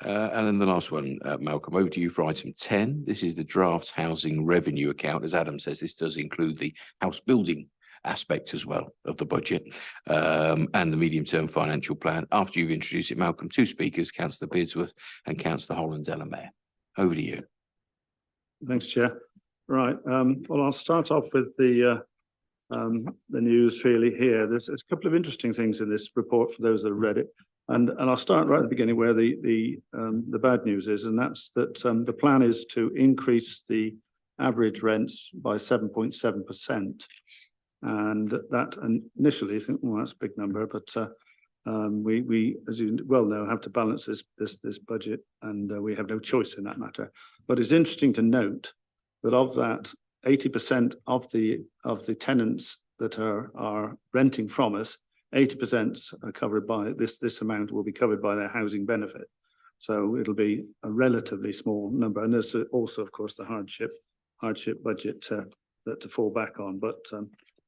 And then the last one, Malcolm, over to you for item 10. This is the draft housing revenue account. As Adam says, this does include the house building aspect as well of the budget and the medium-term financial plan. After you've introduced it, Malcolm, two speakers, Councillor Beardsworth and Councillor Holland-Delamere. Over to you. Thanks, Chair. Right, well, I'll start off with the news really here. There's a couple of interesting things in this report for those that have read it. And I'll start right at the beginning where the bad news is, and that's that the plan is to increase the average rents by 7.7%. And that initially you think, well, that's a big number, but we, as you well know, have to balance this budget, and we have no choice in that matter. But it's interesting to note that of that, 80% of the tenants that are renting from us, 80% are covered by this amount will be covered by their housing benefit. So it'll be a relatively small number. And there's also, of course, the hardship budget to fall back on. But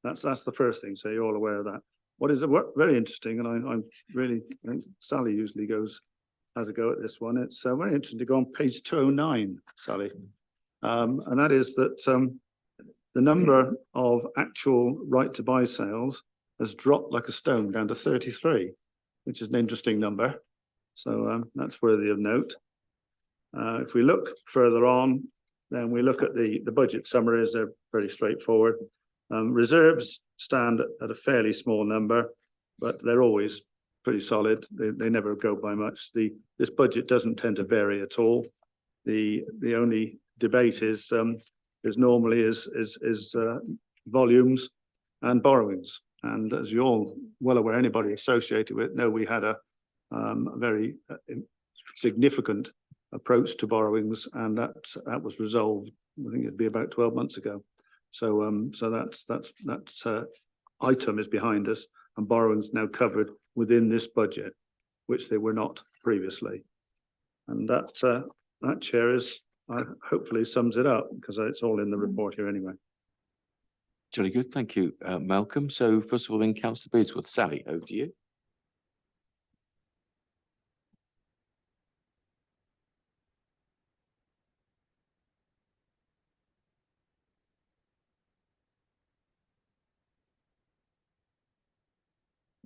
that's the first thing. So you're all aware of that. What is very interesting, and I'm really, I think Sally usually has a go at this one. It's very interesting to go on page 209, Sally. And that is that the number of actual right to buy sales has dropped like a stone down to 33, which is an interesting number. So that's worthy of note. If we look further on, then we look at the budget summaries. They're pretty straightforward. Reserves stand at a fairly small number, but they're always pretty solid. They never go by much. This budget doesn't tend to vary at all. The only debate is normally volumes and borrowings. And as you're all well aware, anybody associated with it know we had a very significant approach to borrowings, and that was resolved. I think it'd be about 12 months ago. So that item is behind us, and borrowings now covered within this budget, which they were not previously. And that chair hopefully sums it up, because it's all in the report here anyway. Jolly good. Thank you, Malcolm. So first of all, then Councillor Beardsworth. Sally, over to you.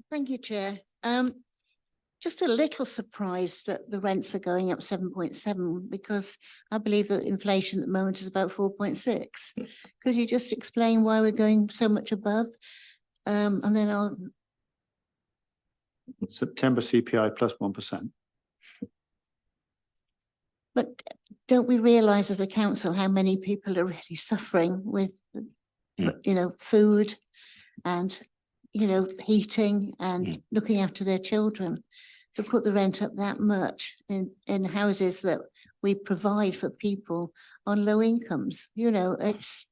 Thank you, Chair. Just a little surprised that the rents are going up 7.7, because I believe that inflation at the moment is about 4.6. Could you just explain why we're going so much above? And then I'll. September CPI plus 1%. But don't we realise as a council how many people are really suffering with, food and, heating and looking after their children? To put the rent up that much in houses that we provide for people on low incomes, it's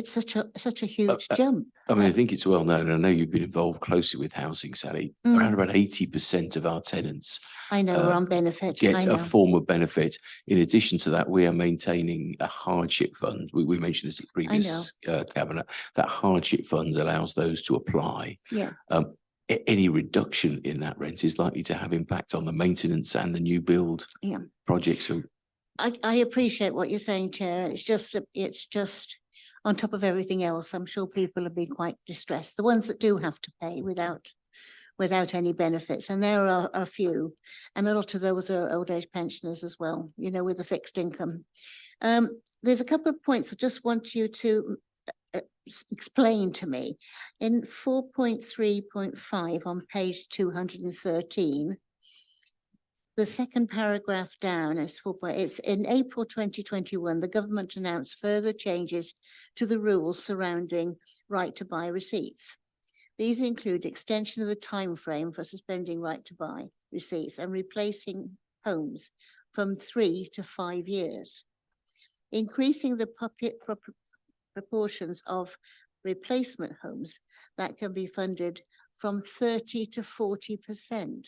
such a huge jump. I mean, I think it's well known. I know you've been involved closely with housing, Sally. Around about 80% of our tenants I know are on benefit. get a form of benefit. In addition to that, we are maintaining a hardship fund. We mentioned this at the previous cabinet. That hardship fund allows those to apply. Yeah. Any reduction in that rent is likely to have impact on the maintenance and the new build projects. So I appreciate what you're saying, Chair. It's just on top of everything else. I'm sure people will be quite distressed. The ones that do have to pay without any benefits, and there are a few, and a lot of those are old age pensioners as well, with a fixed income. There's a couple of points I just want you to explain to me. In 4.3.5 on page 213, the second paragraph down is it's in April 2021, the government announced further changes to the rules surrounding right to buy receipts. These include extension of the time frame for suspending right to buy receipts and replacing homes from 3 to 5 years, increasing the proportions of replacement homes that can be funded from 30 to 40%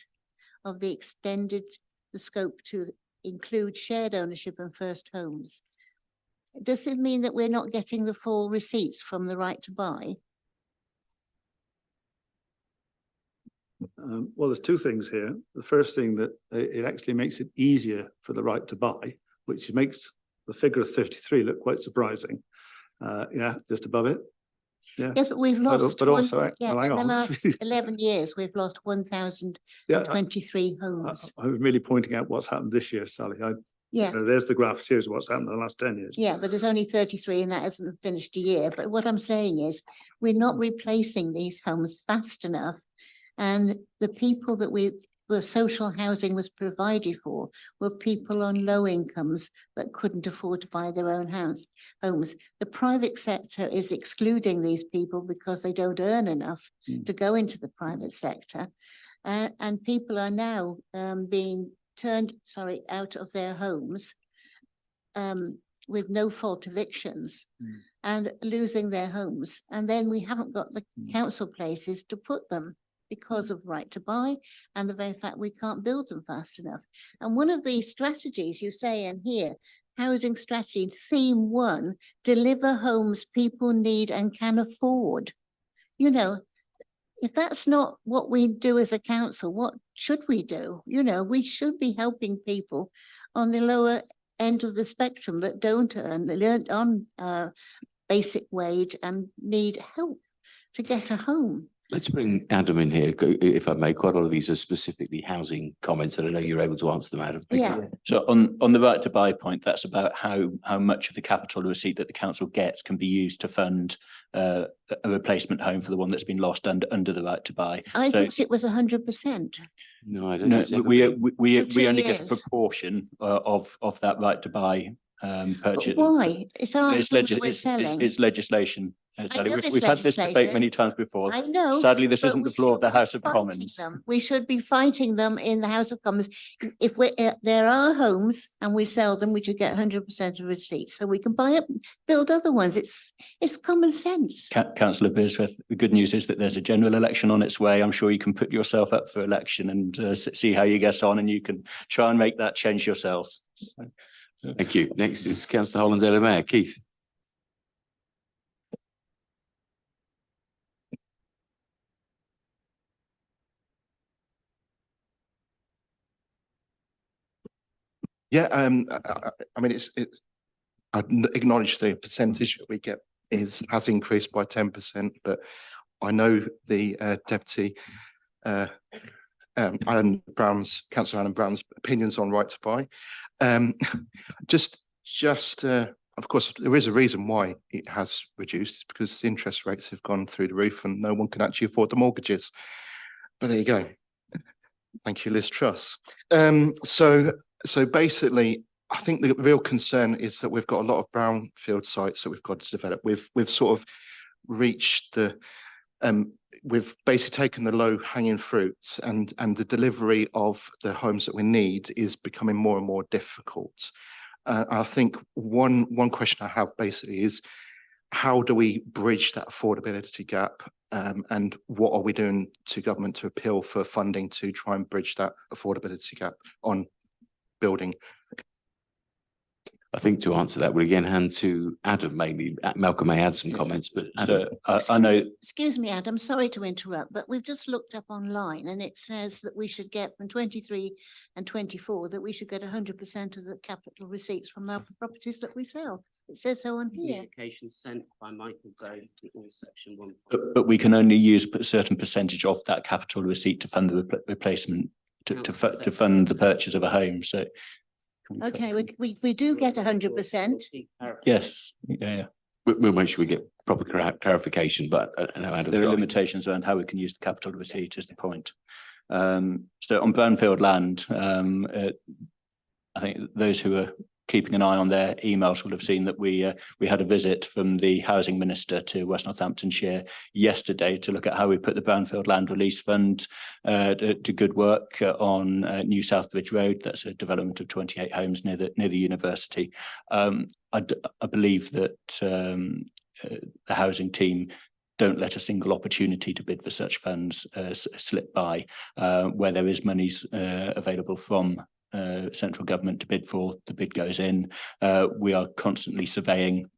of the extended the scope to include shared ownership and first homes. Does it mean that we're not getting the full receipts from the right to buy? Well, there's two things here. The first thing that it actually makes it easier for the right to buy, which makes the figure of 33 look quite surprising. Yeah, just above it. Yeah. Yes, but we've lost. but one- also, yeah, well, hang in the on. last 11 years, we've lost 1,023 homes. I'm really pointing out what's happened this year, Sally. Yeah. There's the graph. Here's what's happened in the last 10 years. Yeah, but there's only 33 and that hasn't finished a year. But what I'm saying is we're not replacing these homes fast enough. And the people that were social housing was provided for were people on low incomes that couldn't afford to buy their own homes. The private sector is excluding these people because they don't earn enough to go into the private sector. And people are now being turned, out of their homes with no fault evictions and losing their homes. And then we haven't got the council places to put them because of right to buy and the very fact we can't build them fast enough. And one of the strategies you say in here, housing strategy, theme 1, deliver homes people need and can afford. You know, if that's not what we do as a council, what should we do? You know, we should be helping people on the lower end of the spectrum that don't earn on basic wage and need help to get a home. Let's bring Adam in here, if I may. Quite a lot of these are specifically housing comments, and I know you're able to answer them, Adam. Thank you. Yeah. So on the right to buy point, that's about how much of the capital receipt that the council gets can be used to fund a replacement home for the one that's been lost under the right to buy. I So thought it was 100%. No, I don't no, think it's ever we been. we For 2 only get a years. proportion of that right to buy But purchase. why? It's our It's homes we're it's selling. legislation. Sally. know We've it's had this debate legislation. many times before. I know. Sadly, this but isn't the we floor of the should be House of fighting Commons. them. We should be fighting them in the House of Commons. If there are homes and we sell them, we should get 100% of receipts, so we can buy up, build other ones. It's common sense. Councillor Bearsworth, the good news is that there's a general election on its way. I'm sure you can put yourself up for election and see how you get on, and you can try and make that change yourself. Thank you. Next is Councillor Holland Mayor Keith. Yeah, I mean, I acknowledge the percentage that we get has increased by 10%, but I know the deputy Councillor Alan Brown's opinions on right to buy. Of course, there is a reason why it has reduced. It's because the interest rates have gone through the roof and no one can actually afford the mortgages. But there you go. Thank you, Liz Truss. So basically, I think the real concern is that we've got a lot of brownfield sites that we've got to develop. We've sort of reached the we've basically taken the low hanging fruit, and the delivery of the homes that we need is becoming more and more difficult. I think one question I have basically is, how do we bridge that affordability gap? And what are we doing to government to appeal for funding to try and bridge that affordability gap on building? I think to answer that, we'll again hand to Adam mainly. Malcolm may add some comments, but Adam. So I know. Excuse me, Adam, sorry to interrupt, but we've just looked up online and it says that we should get from 23 and 24, that we should get 100% of the capital receipts from our properties that we sell. It says so on here. Communication sent by Michael Gove to all section 1. But we can only use a certain percentage of that capital receipt to fund the replacement, to fund the purchase of a home. So. Okay, we do get 100%. Yes, yeah. We'll make sure we get proper clarification, but I know Adam. There are limitations around how we can use the capital receipt is the point. So on brownfield land, I think those who are keeping an eye on their emails will have seen that we had a visit from the housing minister to West Northamptonshire yesterday to look at how we put the brownfield land release fund to good work on New Southbridge Road. That's a development of 28 homes near the university. I believe that the housing team don't let a single opportunity to bid for such funds slip by, where there is monies available from central government to bid for, the bid goes in. We are constantly surveying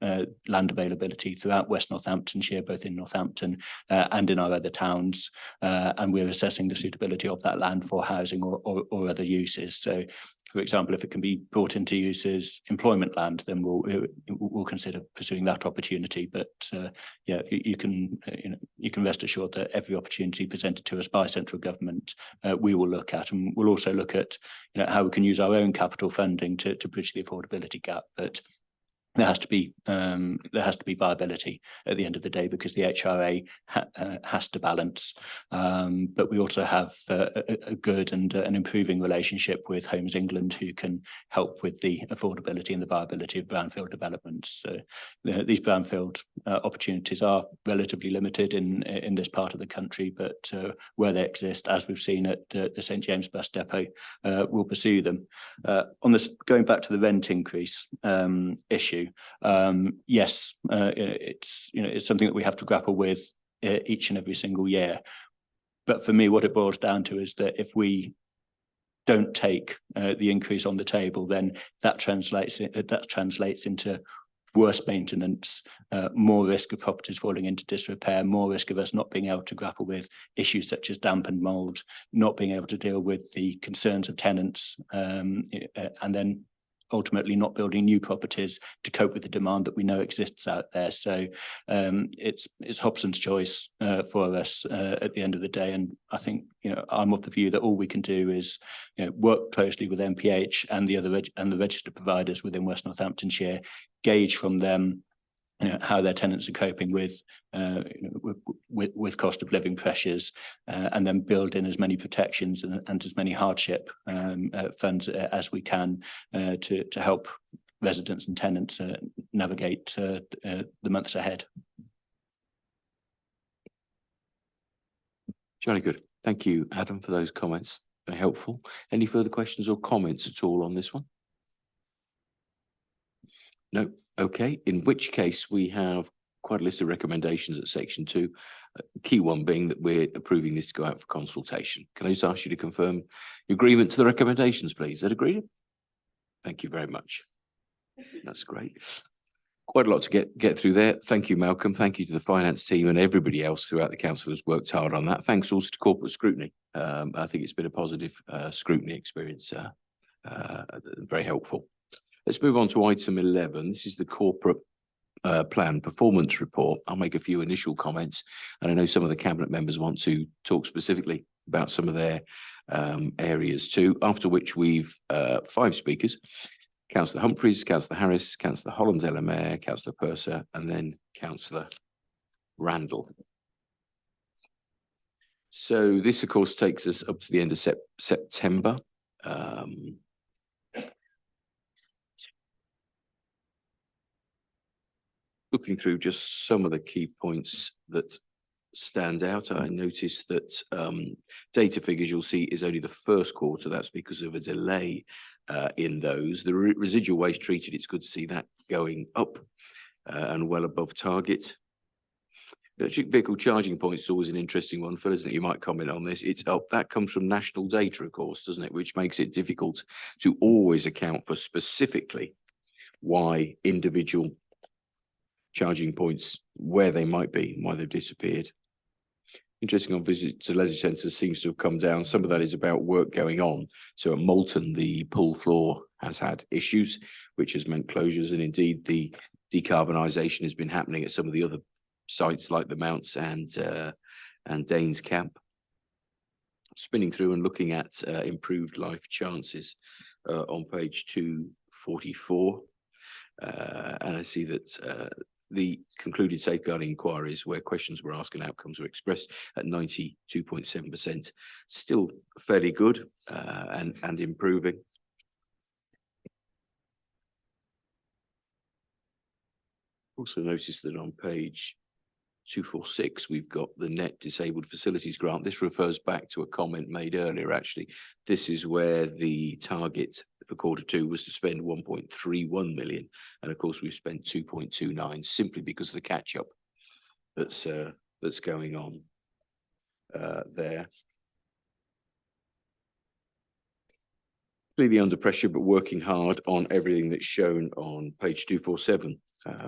land availability throughout West Northamptonshire, both in Northampton and in our other towns, and we're assessing the suitability of that land for housing or other uses. So, for example, if it can be brought into use as employment land, then we'll consider pursuing that opportunity. But yeah, you can rest assured that every opportunity presented to us by central government, we will look at, and we'll also look at how we can use our own capital funding to bridge the affordability gap. But there has to be viability at the end of the day, because the HRA has to balance. But we also have a good and an improving relationship with Homes England, who can help with the affordability and the viability of brownfield developments. So these brownfield opportunities are relatively limited in this part of the country, but where they exist, as we've seen at the St James Bus Depot, we'll pursue them. On this, going back to the rent increase issue. Yes, it's something that we have to grapple with each and every single year. But for me, what it boils down to is that if we don't take the increase on the table, then that translates into worse maintenance, more risk of properties falling into disrepair, more risk of us not being able to grapple with issues such as damp and mould, not being able to deal with the concerns of tenants, and then ultimately not building new properties to cope with the demand that we know exists out there. So it's Hobson's choice for us at the end of the day. And I think, I'm of the view that all we can do is work closely with MPH and the registered providers within West Northamptonshire, gauge from them how their tenants are coping with cost of living pressures, and then build in as many protections and as many hardship funds as we can to help residents and tenants navigate the months ahead. Jolly good. Thank you, Adam, for those comments. Very helpful. Any further questions or comments at all on this one? No. Okay, in which case we have quite a list of recommendations at section 2. Key one being that we're approving this to go out for consultation. Can I just ask you to confirm your agreement to the recommendations, please? Is that agreed? Thank you very much. That's great. Quite a lot to get through there. Thank you, Malcolm. Thank you to the finance team and everybody else throughout the council who's worked hard on that. Thanks also to corporate scrutiny. I think it's been a positive scrutiny experience, very helpful. Let's move on to item 11. This is the corporate plan performance report. I'll make a few initial comments, and I know some of the cabinet members want to talk specifically about some of their areas too, after which we've 5 speakers: Councillor Humphreys, Councillor Harris, Councillor Holland-Ellermere, Councillor Purser, and then Councillor Randall. So this, of course, takes us up to the end of September. Looking through just some of the key points that stand out, I noticed that data figures you'll see is only the first quarter. That's because of a delay in those. The residual waste treated, it's good to see that going up and well above target. Electric vehicle charging points is always an interesting one. Phil, isn't it? You might comment on this. It's up. That comes from national data, of course, doesn't it? Which makes it difficult to always account for specifically why individual charging points, where they might be, why they've disappeared. Interesting, on visit to leisure centres seems to have come down. Some of that is about work going on. So at Moulton, the pool floor has had issues, which has meant closures, and indeed the decarbonisation has been happening at some of the other sites like the Mounts and Danes Camp. Spinning through and looking at improved life chances on page 244, and I see that the concluded safeguarding inquiries where questions were asked and outcomes were expressed at 92.7%, still fairly good and improving. Also noticed that on page 246, we've got the net disabled facilities grant. This refers back to a comment made earlier, actually. This is where the target for Q2 was to spend 1.31 million. And of course, we've spent 2.29 simply because of the catch up that's going on there. Clearly under pressure, but working hard on everything that's shown on page 247.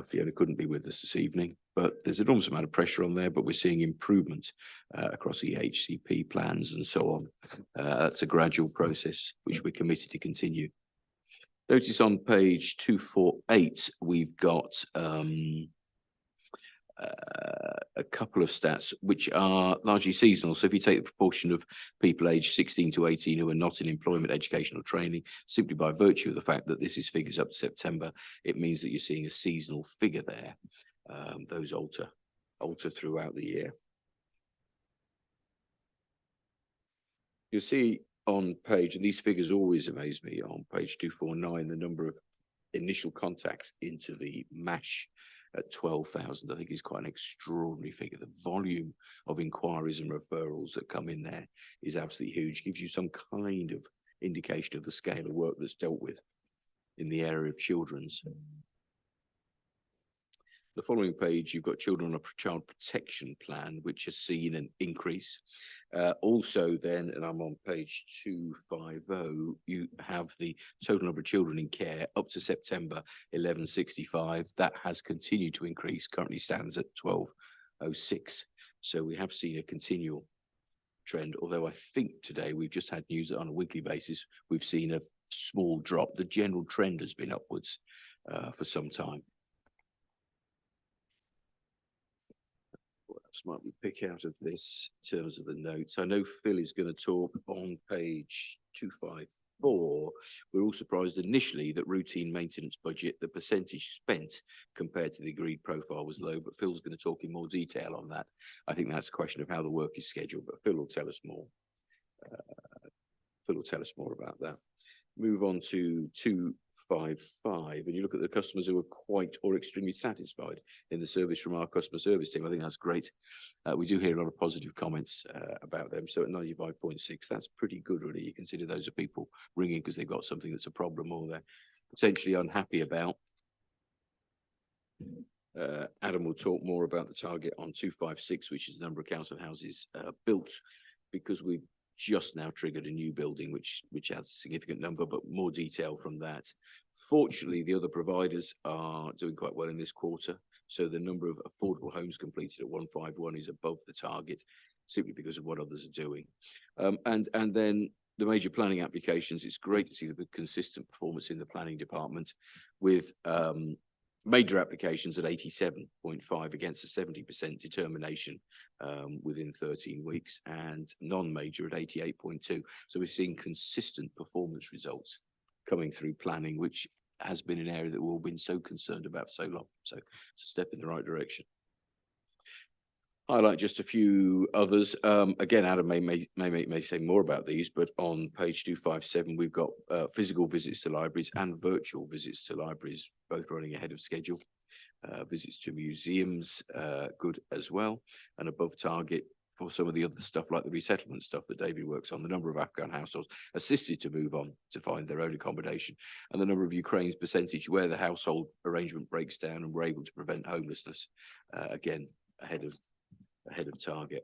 Fiona couldn't be with us this evening, but there's an enormous amount of pressure on there, but we're seeing improvement across the HCP plans and so on. That's a gradual process which we're committed to continue. Notice on page 248, we've got a couple of stats which are largely seasonal. So if you take the proportion of people aged 16 to 18 who are not in employment, education or training, simply by virtue of the fact that this is figures up to September, it means that you're seeing a seasonal figure there. Those alter throughout the year. You'll see on page, and these figures always amaze me, on page 249, the number of initial contacts into the MASH at 12,000, I think is quite an extraordinary figure. The volume of inquiries and referrals that come in there is absolutely huge. Gives you some kind of indication of the scale of work that's dealt with in the area of children's. The following page, you've got children on a child protection plan, which has seen an increase. Also then, and I'm on page 250, you have the total number of children in care up to September 1165. That has continued to increase, currently stands at 1206. So we have seen a continual trend, although I think today we've just had news that on a weekly basis, we've seen a small drop. The general trend has been upwards for some time. What else might we pick out of this in terms of the notes? I know Phil is going to talk on page 254. We're all surprised initially that routine maintenance budget, the percentage spent compared to the agreed profile was low, but Phil's going to talk in more detail on that. I think that's a question of how the work is scheduled, but Phil will tell us more. Phil will tell us more about that. Move on to 255, and you look at the customers who are quite or extremely satisfied in the service from our customer service team. I think that's great. We do hear a lot of positive comments about them. So at 95.6, that's pretty good, really. You consider those are people ringing because they've got something that's a problem or they're potentially unhappy about. Adam will talk more about the target on 256, which is the number of council houses built, because we've just now triggered a new building, which adds a significant number, but more detail from that. Fortunately, the other providers are doing quite well in this quarter. So the number of affordable homes completed at 151 is above the target, simply because of what others are doing. And then the major planning applications, it's great to see the consistent performance in the planning department with major applications at 87.5 against a 70% determination within 13 weeks, and non-major at 88.2. So we're seeing consistent performance results coming through planning, which has been an area that we've all been so concerned about for so long. So it's a step in the right direction. Highlight just a few others. Again, Adam may say more about these, but on page 257, we've got physical visits to libraries and virtual visits to libraries, both running ahead of schedule. Visits to museums, good as well, and above target for some of the other stuff like the resettlement stuff that David works on. The number of Afghan households assisted to move on to find their own accommodation, and the number of Ukraine's percentage where the household arrangement breaks down and we're able to prevent homelessness, again, ahead of target.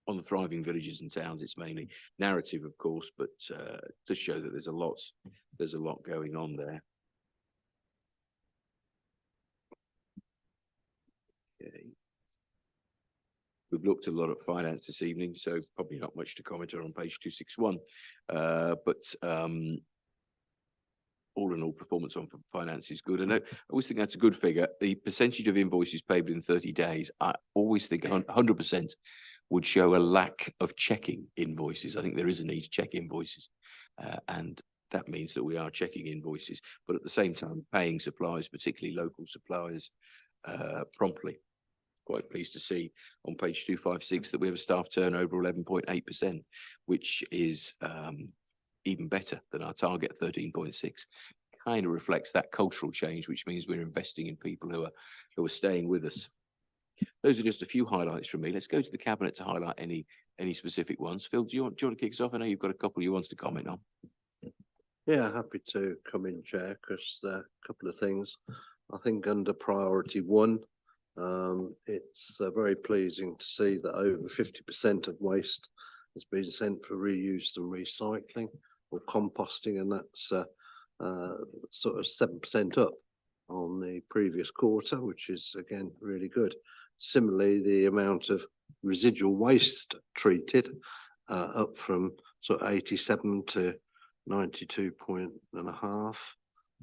On the thriving villages and towns, it's mainly narrative, of course, but to show that there's a lot going on there. Okay. We've looked a lot at finance this evening, so probably not much to comment on page 261. All in all, performance on finance is good. And I always think that's a good figure. The percentage of invoices paid within 30 days, I always think 100% would show a lack of checking invoices. I think there is a need to check invoices. And that means that we are checking invoices, but at the same time, paying suppliers, particularly local suppliers, promptly. Quite pleased to see on page 256 that we have a staff turnover of 11.8%, which is even better than our target 13.6. Kind of reflects that cultural change, which means we're investing in people who are staying with us. Those are just a few highlights from me. Let's go to the cabinet to highlight any specific ones. Phil, do you want to kick us off? I know you've got a couple you want to comment on. Yeah, happy to come in, Chair, because a couple of things. I think under priority one, it's very pleasing to see that over 50% of waste has been sent for reuse and recycling, or composting, and that's sort of 7% up on the previous quarter, which is again really good. Similarly, the amount of residual waste treated up from sort of 87 to 92.5.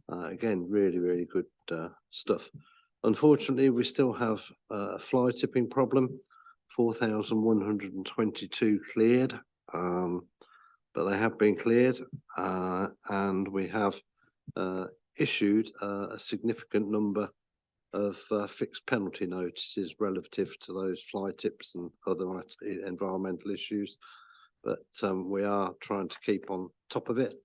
Again, really good stuff. Unfortunately, we still have a fly tipping problem. 4,122 cleared, but they have been cleared, and we have issued a significant number of fixed penalty notices relative to those fly tips and other environmental issues. But we are trying to keep on top of it.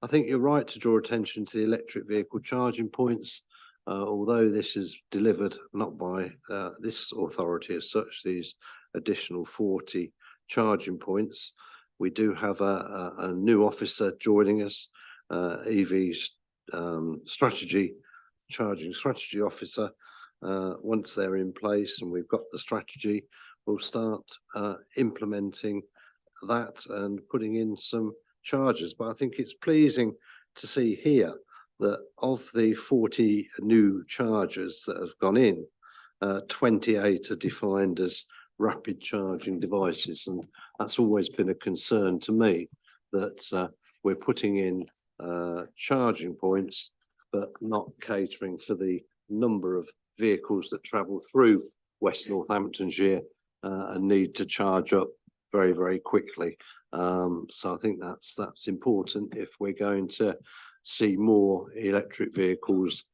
I think you're right to draw attention to the electric vehicle charging points. Although this is delivered not by this authority as such, these additional 40 charging points, we do have a new officer joining us, EV charging strategy officer. Once they're in place and we've got the strategy, we'll start implementing that and putting in some chargers. But I think it's pleasing to see here that of the 40 new chargers that have gone in, 28 are defined as rapid charging devices. And that's always been a concern to me, that we're putting in charging points, but not catering for the number of vehicles that travel through West Northamptonshire and need to charge up very quickly. So I think that's important if we're going to see more electric vehicles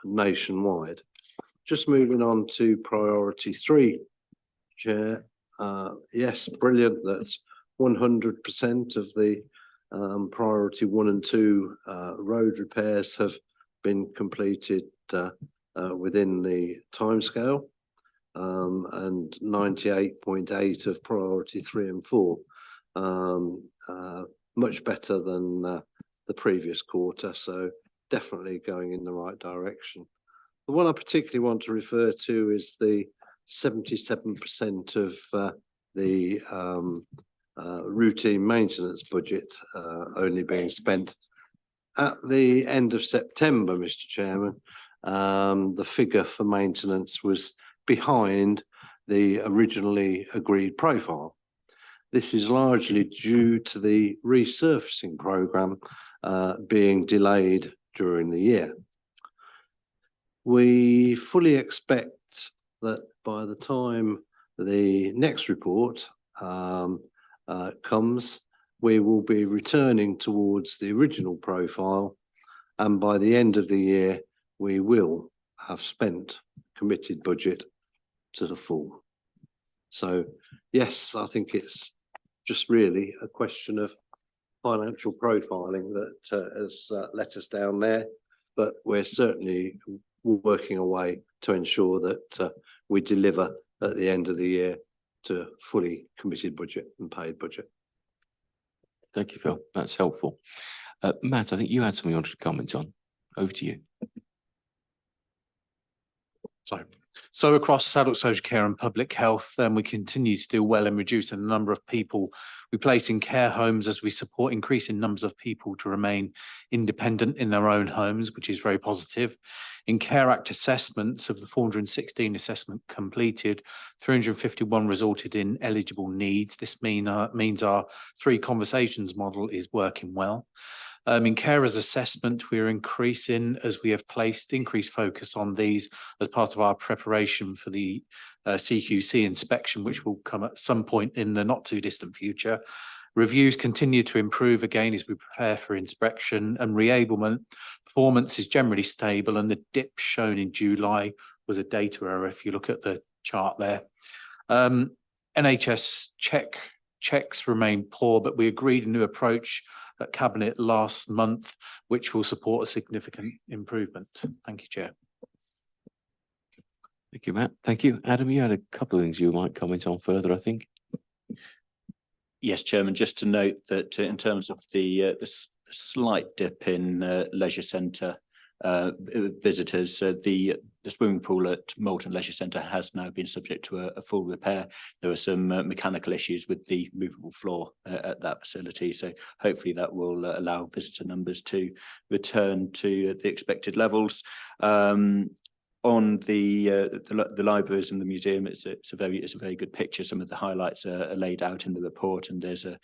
nationwide. Just moving on to priority 3, Chair. Yes, brilliant. That's 100% of the priority 1 and 2 road repairs have been completed within the timescale, and 98.8 of priority 3 and 4. Much better than the previous quarter, so definitely going in the right direction. The one I particularly want to refer to is the 77% of the routine maintenance budget only being spent. At the end of September, Mr. Chairman, the figure for maintenance was behind the originally agreed profile. This is largely due to the resurfacing programme being delayed during the year. We fully expect that by the time the next report comes, we will be returning towards the original profile, and by the end of the year, we will have spent committed budget to the full. So yes, I think it's just really a question of financial profiling that has let us down there, but we're certainly working away to ensure that we deliver at the end of the year to fully committed budget and paid budget. Thank you, Phil. That's helpful. Matt, I think you had something you wanted to comment on. Over to you. Sorry. So across adult social care and public health, we continue to do well in reducing the number of people we place in care homes as we support increasing numbers of people to remain independent in their own homes, which is very positive. In Care Act assessments, of the 416 assessment completed, 351 resulted in eligible needs. This means our 3 conversations model is working well. In carers assessment, we're increasing as we have placed increased focus on these as part of our preparation for the CQC inspection, which will come at some point in the not too distant future. Reviews continue to improve again as we prepare for inspection, and reablement performance is generally stable, and the dip shown in July was a data error if you look at the chart there. NHS checks remain poor, but we agreed a new approach at Cabinet last month, which will support a significant improvement. Thank you, Chair. Thank you, Matt. Thank you. Adam, you had a couple of things you might comment on further, I think. Yes, Chairman, just to note that in terms of the slight dip in leisure centre visitors. The swimming pool at Moulton Leisure Centre has now been subject to a full repair. There were some mechanical issues with the movable floor at that facility, so hopefully that will allow visitor numbers to return to the expected levels. On the libraries and the museum, it's a very good picture. Some of the highlights are laid out in the report, and there's a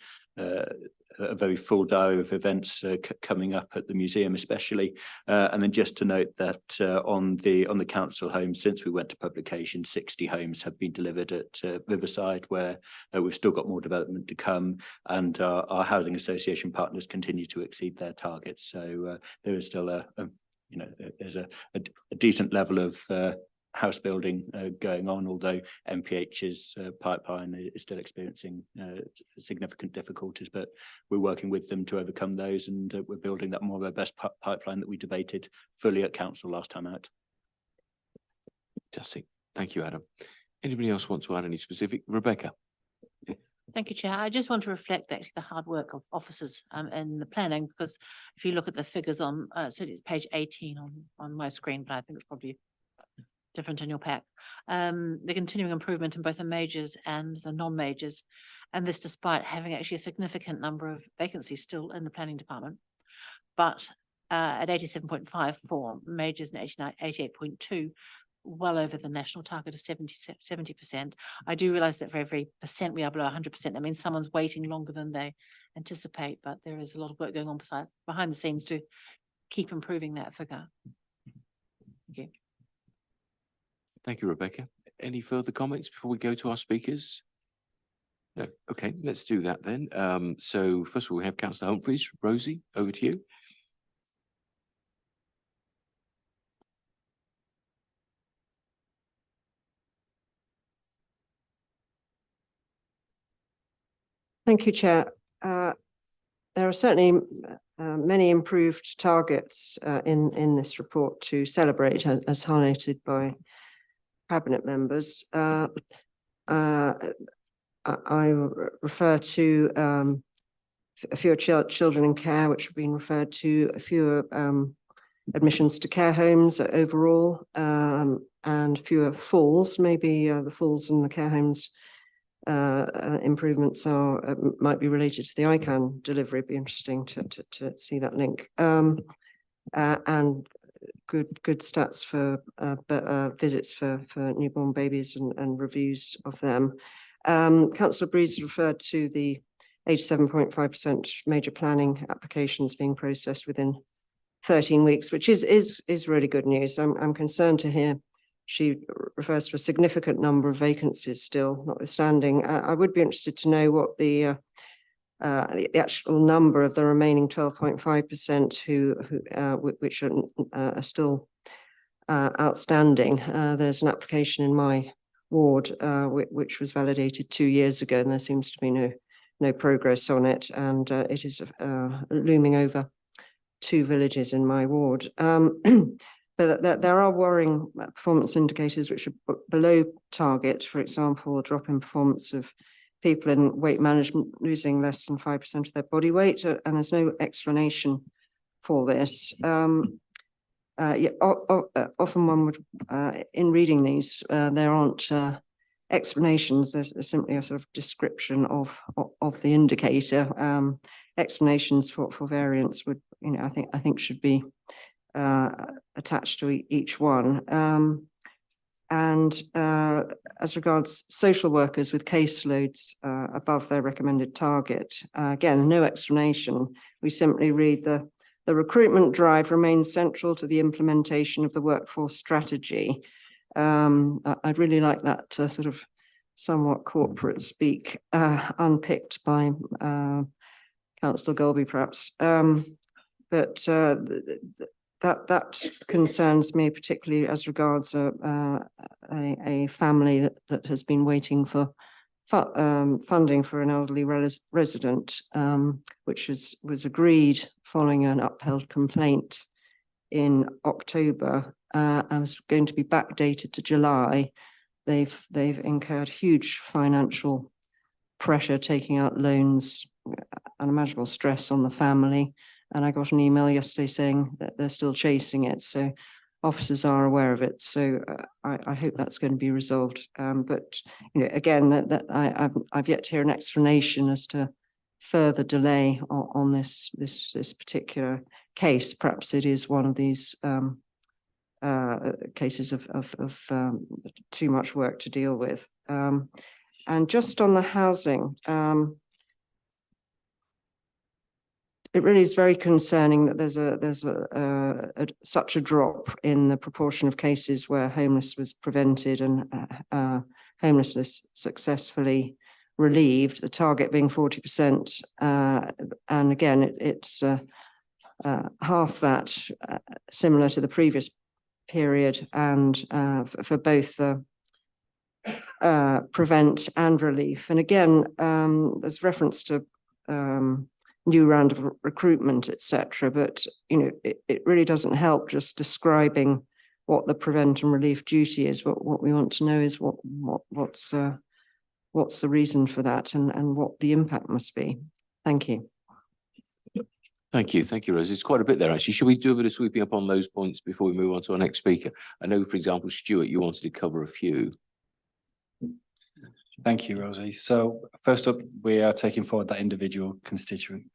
very full diary of events coming up at the museum, especially. And then just to note that on the council homes, since we went to publication, 60 homes have been delivered at Riverside, where we've still got more development to come, and our housing association partners continue to exceed their targets. So there is still there's a decent level of house building going on, although MPH's pipeline is still experiencing significant difficulties, but we're working with them to overcome those, and we're building that more robust pipeline that we debated fully at council last time out. Fantastic. Thank you, Adam. Anybody else want to add any specific? Rebecca? Thank you, Chair. I just want to reflect actually the hard work of officers in the planning, because if you look at the figures on, so it's page 18 on my screen, but I think it's probably different in your pack. The continuing improvement in both the majors and the non-majors, and this despite having actually a significant number of vacancies still in the planning department. But at 87.5 for majors and 88.2, well over the national target of 70%. I do realize that for every percent we are below 100%, that means someone's waiting longer than they anticipate, but there is a lot of work going on behind the scenes to keep improving that figure. Thank you. Thank you, Rebecca. Any further comments before we go to our speakers? No. Okay, let's do that then. So first of all, we have Councillor Humphreys. Rosie, over to you. Thank you, Chair. There are certainly many improved targets in this report to celebrate, as highlighted by Cabinet members. I refer to fewer children in care, which have been referred to, fewer admissions to care homes overall, and fewer falls. Maybe the falls in the care homes improvements might be related to the ICANN delivery. It'd be interesting to see that link. And good stats for visits for newborn babies and reviews of them. Councillor Breeze referred to the 87.5% major planning applications being processed within 13 weeks, which is really good news. I'm concerned to hear she refers to a significant number of vacancies still, notwithstanding. I would be interested to know what the actual number of the remaining 12.5% which are still outstanding. There's an application in my ward which was validated 2 years ago, and there seems to be no progress on it, and it is looming over 2 villages in my ward. But there are worrying performance indicators which are below target. For example, a drop in performance of people in weight management losing less than 5% of their body weight, and there's no explanation for this. Often one would, in reading these, there aren't explanations. There's simply a sort of description of the indicator. Explanations for variance would, I think should be attached to each one. And as regards social workers with caseloads above their recommended target, again, no explanation. We simply read the recruitment drive remains central to the implementation of the workforce strategy. I'd really like that sort of somewhat corporate speak unpicked by Councillor Golby, perhaps. But that concerns me particularly as regards a family that has been waiting for funding for an elderly resident, which was agreed following an upheld complaint in October, and was going to be backdated to July. They've incurred huge financial pressure, taking out loans, unimaginable stress on the family. And I got an email yesterday saying that they're still chasing it. So officers are aware of it. So I hope that's going to be resolved. But again, I've yet to hear an explanation as to further delay on this particular case. Perhaps it is one of these cases of too much work to deal with. And just on the housing, it really is very concerning that there's such a drop in the proportion of cases where homelessness was prevented and homelessness successfully relieved, the target being 40%. And again, it's half that, similar to the previous period, and for both prevent and relief. And again, there's reference to new round of recruitment, etc. But it really doesn't help just describing what the prevent and relief duty is. What we want to know is what's the reason for that and what the impact must be. Thank you. Thank you, Rose. It's quite a bit there actually. Should we do a bit of sweeping up on those points before we move on to our next speaker? I know, for example, Stuart, you wanted to cover a few. Thank you, Rosie. So first up, we are taking forward that individual constituent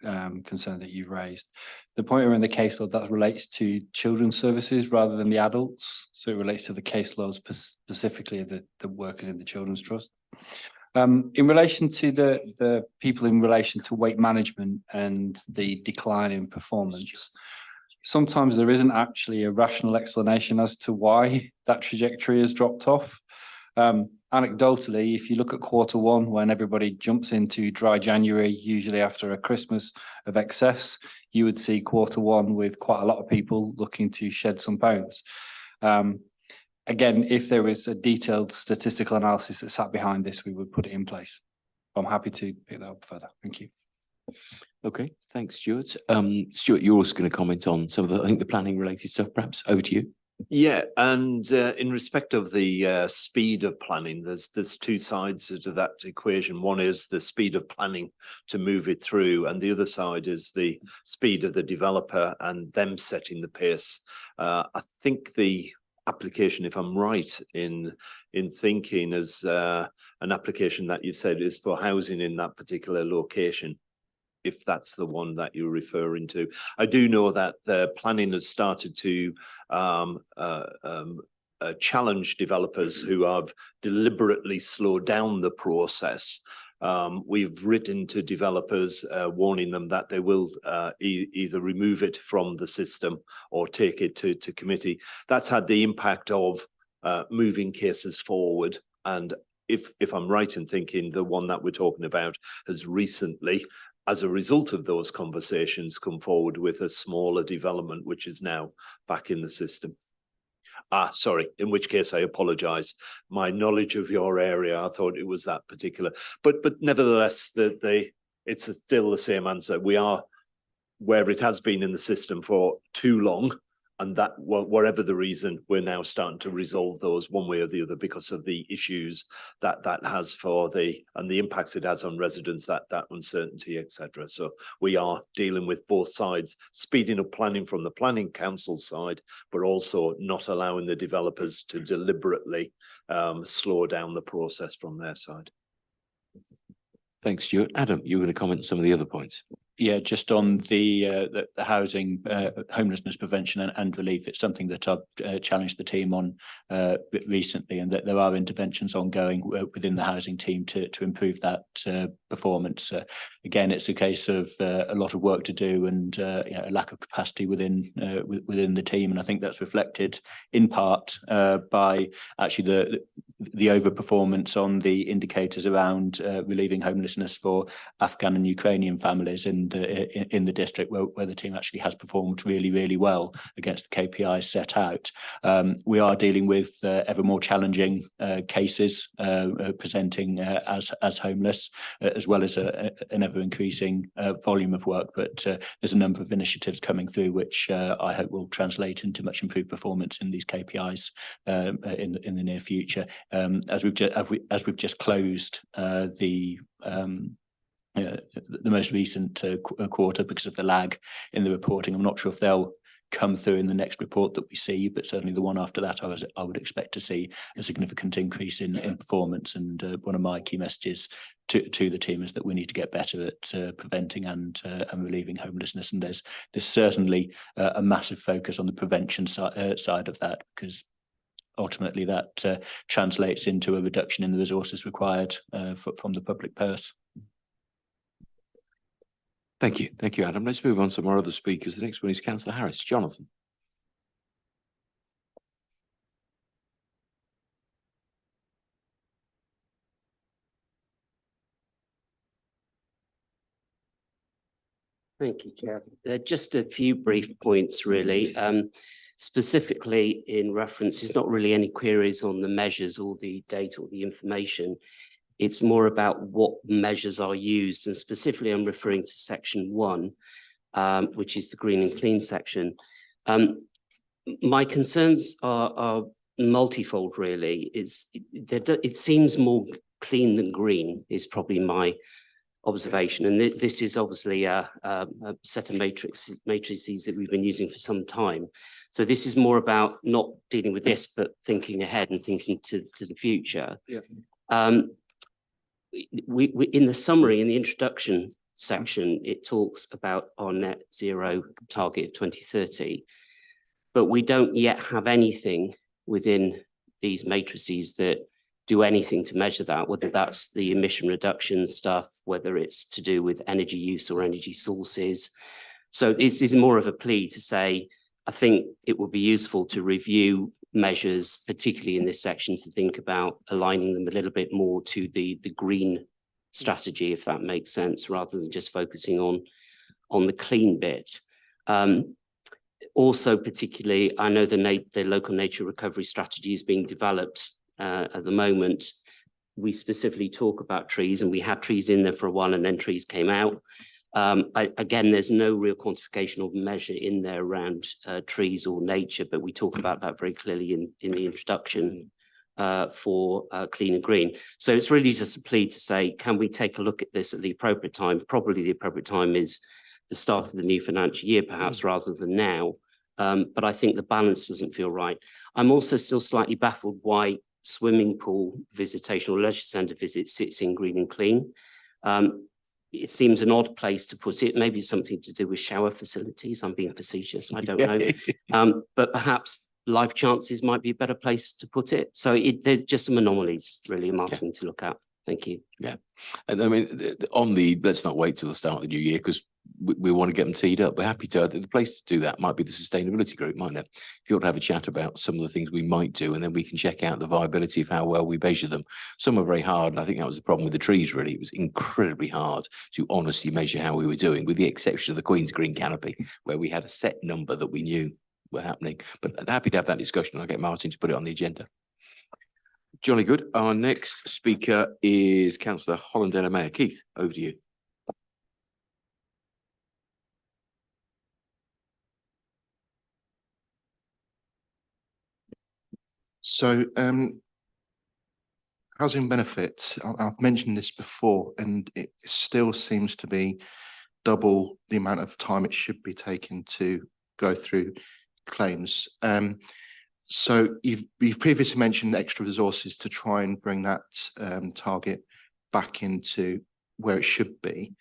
concern that you've raised. The point around the caseload that relates to children's services rather than the adults. So it relates to the caseloads specifically of the workers in the Children's Trust. In relation to the people in relation to weight management and the decline in performance, sometimes there isn't actually a rational explanation as to why that trajectory has dropped off. Anecdotally, if you look at Q1, when everybody jumps into dry January, usually after a Christmas of excess, you would see Q1 with quite a lot of people looking to shed some pounds. Again, if there was a detailed statistical analysis that sat behind this, we would put it in place. I'm happy to pick that up further. Thank you. Okay, thanks, Stuart. Stuart, you're also going to comment on some of the, I think, the planning related stuff, perhaps. Over to you. Yeah, and in respect of the speed of planning, there's two sides to that equation. One is the speed of planning to move it through, and the other side is the speed of the developer and them setting the pace. I think the application, if I'm right in thinking, as an application that you said is for housing in that particular location, if that's the one that you're referring to. I do know that the planning has started to challenge developers who have deliberately slowed down the process. We've written to developers warning them that they will either remove it from the system or take it to committee. That's had the impact of moving cases forward. And if I'm right in thinking, the one that we're talking about has recently, as a result of those conversations, come forward with a smaller development, which is now back in the system. Sorry, in which case I apologize. My knowledge of your area, I thought it was that particular, but nevertheless, it's still the same answer. We are where it has been in the system for too long, and that whatever the reason, we're now starting to resolve those one way or the other because of the issues that has for and the impacts it has on residents, that uncertainty, etc. So we are dealing with both sides, speeding up planning from the planning council side, but also not allowing the developers to deliberately slow down the process from their side. Thanks, Stuart. Adam, you were going to comment on some of the other points. Yeah, just on the housing, homelessness prevention and relief, it's something that I've challenged the team on recently, and that there are interventions ongoing within the housing team to improve that performance. Again, it's a case of a lot of work to do and a lack of capacity within the team, and I think that's reflected in part by actually the overperformance on the indicators around relieving homelessness for Afghan and Ukrainian families in the district, where the team actually has performed really, really well against the KPIs set out. We are dealing with ever more challenging cases presenting as homeless, as well as an ever increasing volume of work. But there's a number of initiatives coming through which I hope will translate into much improved performance in these KPIs in the near future. As we've just closed the the most recent quarter because of the lag in the reporting. I'm not sure if they'll come through in the next report that we see, but certainly the one after that, I would expect to see a significant increase in performance. And one of my key messages to the team is that we need to get better at preventing and relieving homelessness. And there's certainly a massive focus on the prevention side of that, because ultimately that translates into a reduction in the resources required from the public purse. Thank you. Thank you, Adam. Let's move on to some more other speakers. The next one is Councillor Harris. Jonathan. Thank you, Chair. Just a few brief points, really. Specifically in reference, it's not really any queries on the measures or the data or the information. It's more about what measures are used, and specifically I'm referring to section 1, which is the green and clean section. My concerns are multifold, really. It seems more clean than green is probably my observation, and this is obviously a set of matrices that we've been using for some time. So this is more about not dealing with this, but thinking ahead and thinking to the future. Yeah. We in the summary, in the introduction section, it talks about our net zero target of 2030, but we don't yet have anything within these matrices that do anything to measure that, whether that's the emission reduction stuff, whether it's to do with energy use or energy sources. So this is more of a plea to say, I think it would be useful to review measures, particularly in this section, to think about aligning them a little bit more to the green strategy, if that makes sense, rather than just focusing on the clean bit. Also, particularly, I know the local nature recovery strategy is being developed at the moment. We specifically talk about trees, and we had trees in there for a while, and then trees came out. Again, there's no real quantification or measure in there around trees or nature, but we talk about that very clearly in the introduction for clean and green. So it's really just a plea to say, can we take a look at this at the appropriate time? Probably the appropriate time is the start of the new financial year, perhaps, rather than now. But I think the balance doesn't feel right. I'm also still slightly baffled why swimming pool visitation or leisure centre visit sits in green and clean. It seems an odd place to put it. Maybe something to do with shower facilities. I'm being facetious. I don't know. But perhaps life chances might be a better place to put it. So there's just some anomalies, really, I'm asking to look at. Thank you. Yeah. And I mean, let's not wait till the start of the new year, because we want to get them teed up. We're happy to. The place to do that might be the sustainability group, mightn't it? If you want to have a chat about some of the things we might do, and then we can check out the viability of how well we measure them. Some are very hard, and I think that was the problem with the trees, really. It was incredibly hard to honestly measure how we were doing, with the exception of the Queen's Green Canopy, where we had a set number that we knew were happening. But happy to have that discussion. I'll get Martin to put it on the agenda. Jolly good. Our next speaker is Councillor Hollandale Mayor. Keith, over to you. So housing benefits, I've mentioned this before, and it still seems to be double the amount of time it should be taken to go through claims. So you've previously mentioned extra resources to try and bring that target back into where it should be.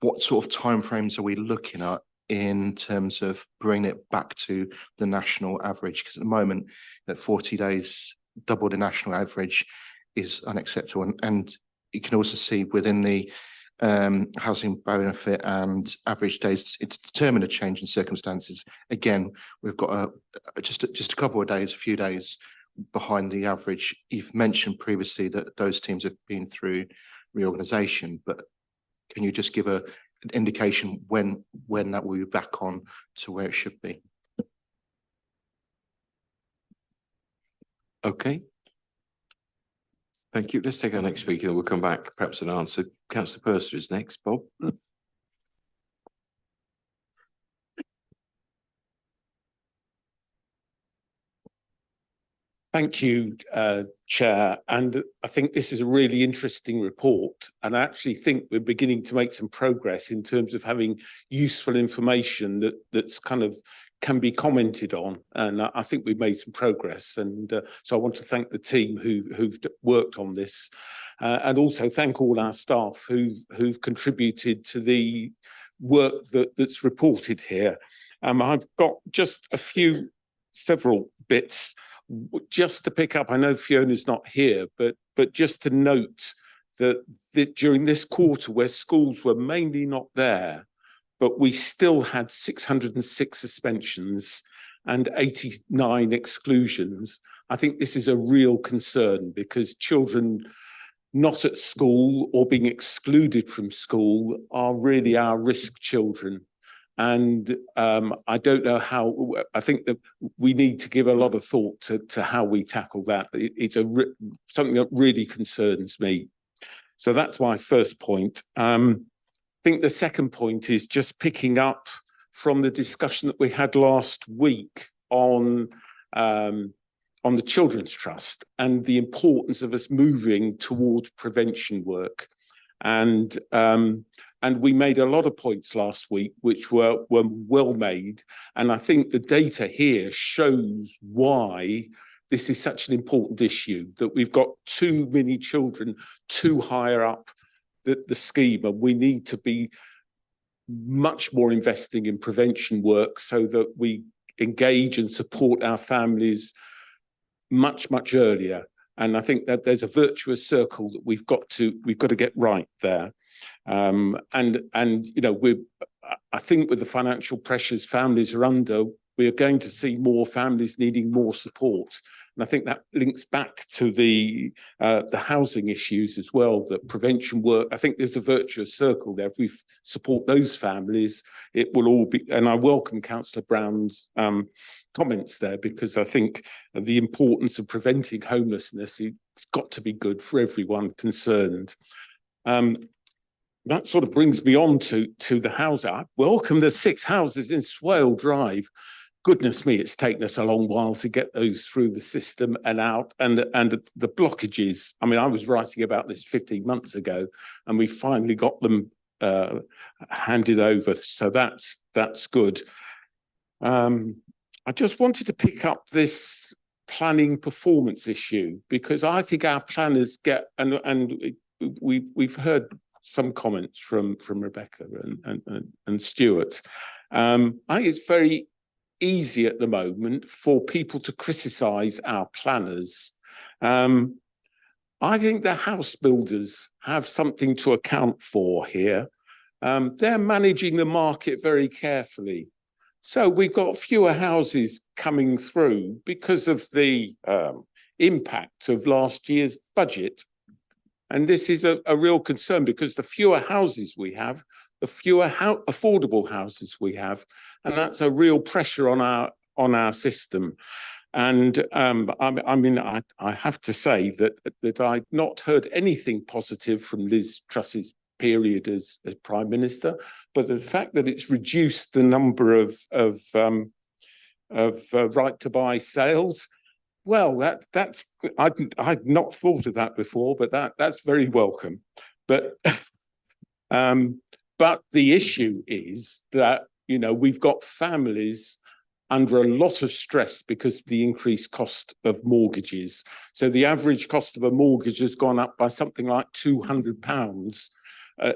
What sort of timeframes are we looking at in terms of bringing it back to the national average? Because at the moment, at 40 days, double the national average is unacceptable. And you can also see within the housing benefit and average days, it's determined a change in circumstances. Again, we've got just a couple of days, a few days behind the average. You've mentioned previously that those teams have been through reorganisation, but can you just give an indication when that will be back on to where it should be? Okay. Thank you. Let's take our next speaker, and we'll come back, perhaps an answer. Councillor Purser is next. Bob. Thank you, Chair. And I think this is a really interesting report. And I actually think we're beginning to make some progress in terms of having useful information that's kind of can be commented on. And I think we've made some progress. And so I want to thank the team who've worked on this, and also thank all our staff who've contributed to the work that's reported here. I've got just several bits just to pick up. I know Fiona's not here, but just to note that during this quarter where schools were mainly not there, but we still had 606 suspensions and 89 exclusions. I think this is a real concern because children not at school or being excluded from school are really our risk children. And I don't know how, I think that we need to give a lot of thought to how we tackle that. It's something that really concerns me. So that's my first point. I think the second point is just picking up from the discussion that we had last week on the Children's Trust and the importance of us moving towards prevention work. And we made a lot of points last week, which were well made. And I think the data here shows why this is such an important issue, that we've got too many children too higher up the scheme, and we need to be much more investing in prevention work so that we engage and support our families much earlier. And I think that there's a virtuous circle that we've got to get right there. And you know, I think with the financial pressures families are under, we are going to see more families needing more support. And I think that links back to the housing issues as well, that prevention work. I think there's a virtuous circle there. If we support those families, it will all be, and I welcome Councillor Brown's comments there, because I think the importance of preventing homelessness, it's got to be good for everyone concerned. That sort of brings me on to the house. I welcome the 6 houses in Swale Drive. Goodness me, it's taken us a long while to get those through the system and out, and the blockages. I mean, I was writing about this 15 months ago, and we finally got them handed over. So that's good. I just wanted to pick up this planning performance issue, because I think our planners get, and we've heard some comments from Rebecca and Stuart. I think it's very easy at the moment for people to criticise our planners. I think the house builders have something to account for here. They're managing the market very carefully. So we've got fewer houses coming through because of the impact of last year's budget. And this is a real concern, because the fewer houses we have, the fewer affordable houses we have, and that's a real pressure on our system. And I mean, I have to say that I'd not heard anything positive from Liz Truss's period as Prime Minister, but the fact that it's reduced the number of right to buy sales. Well, that's I'd not thought of that before, but that's very welcome. But the issue is that, you know, we've got families under a lot of stress because of the increased cost of mortgages. So the average cost of a mortgage has gone up by something like £200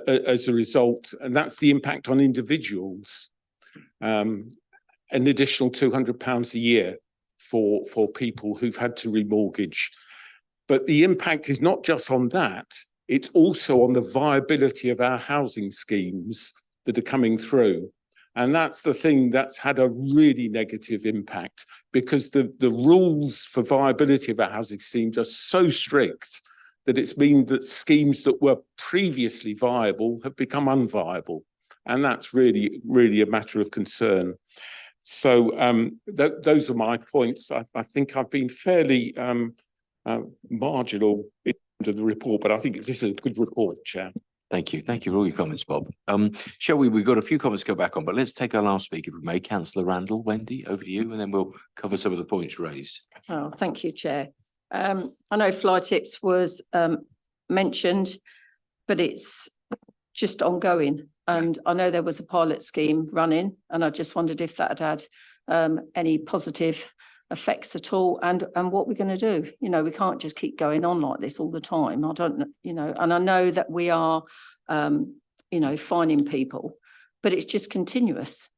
as a result, and that's the impact on individuals. An additional £200 a year for people who've had to remortgage. But the impact is not just on that, it's also on the viability of our housing schemes that are coming through. And that's the thing that's had a really negative impact, because the rules for viability of our housing schemes are so strict that it's mean that schemes that were previously viable have become unviable. And that's really, really a matter of concern. So those are my points. I think I've been fairly marginal into the report, but I think this is a good report, Chair. Thank you. Thank you for all your comments, Bob. Shall we've got a few comments to go back on, but let's take our last speaker, if we may. Councillor Randall. Wendy, over to you, and then we'll cover some of the points raised. Oh, thank you, Chair. I know fly tips was mentioned, but it's just ongoing. And I know there was a pilot scheme running, and I just wondered if that had any positive effects at all, and what we're going to do. You know, we can't just keep going on like this all the time. I don't, you know, and I know that we are, you know, fining people, but it's just continuous,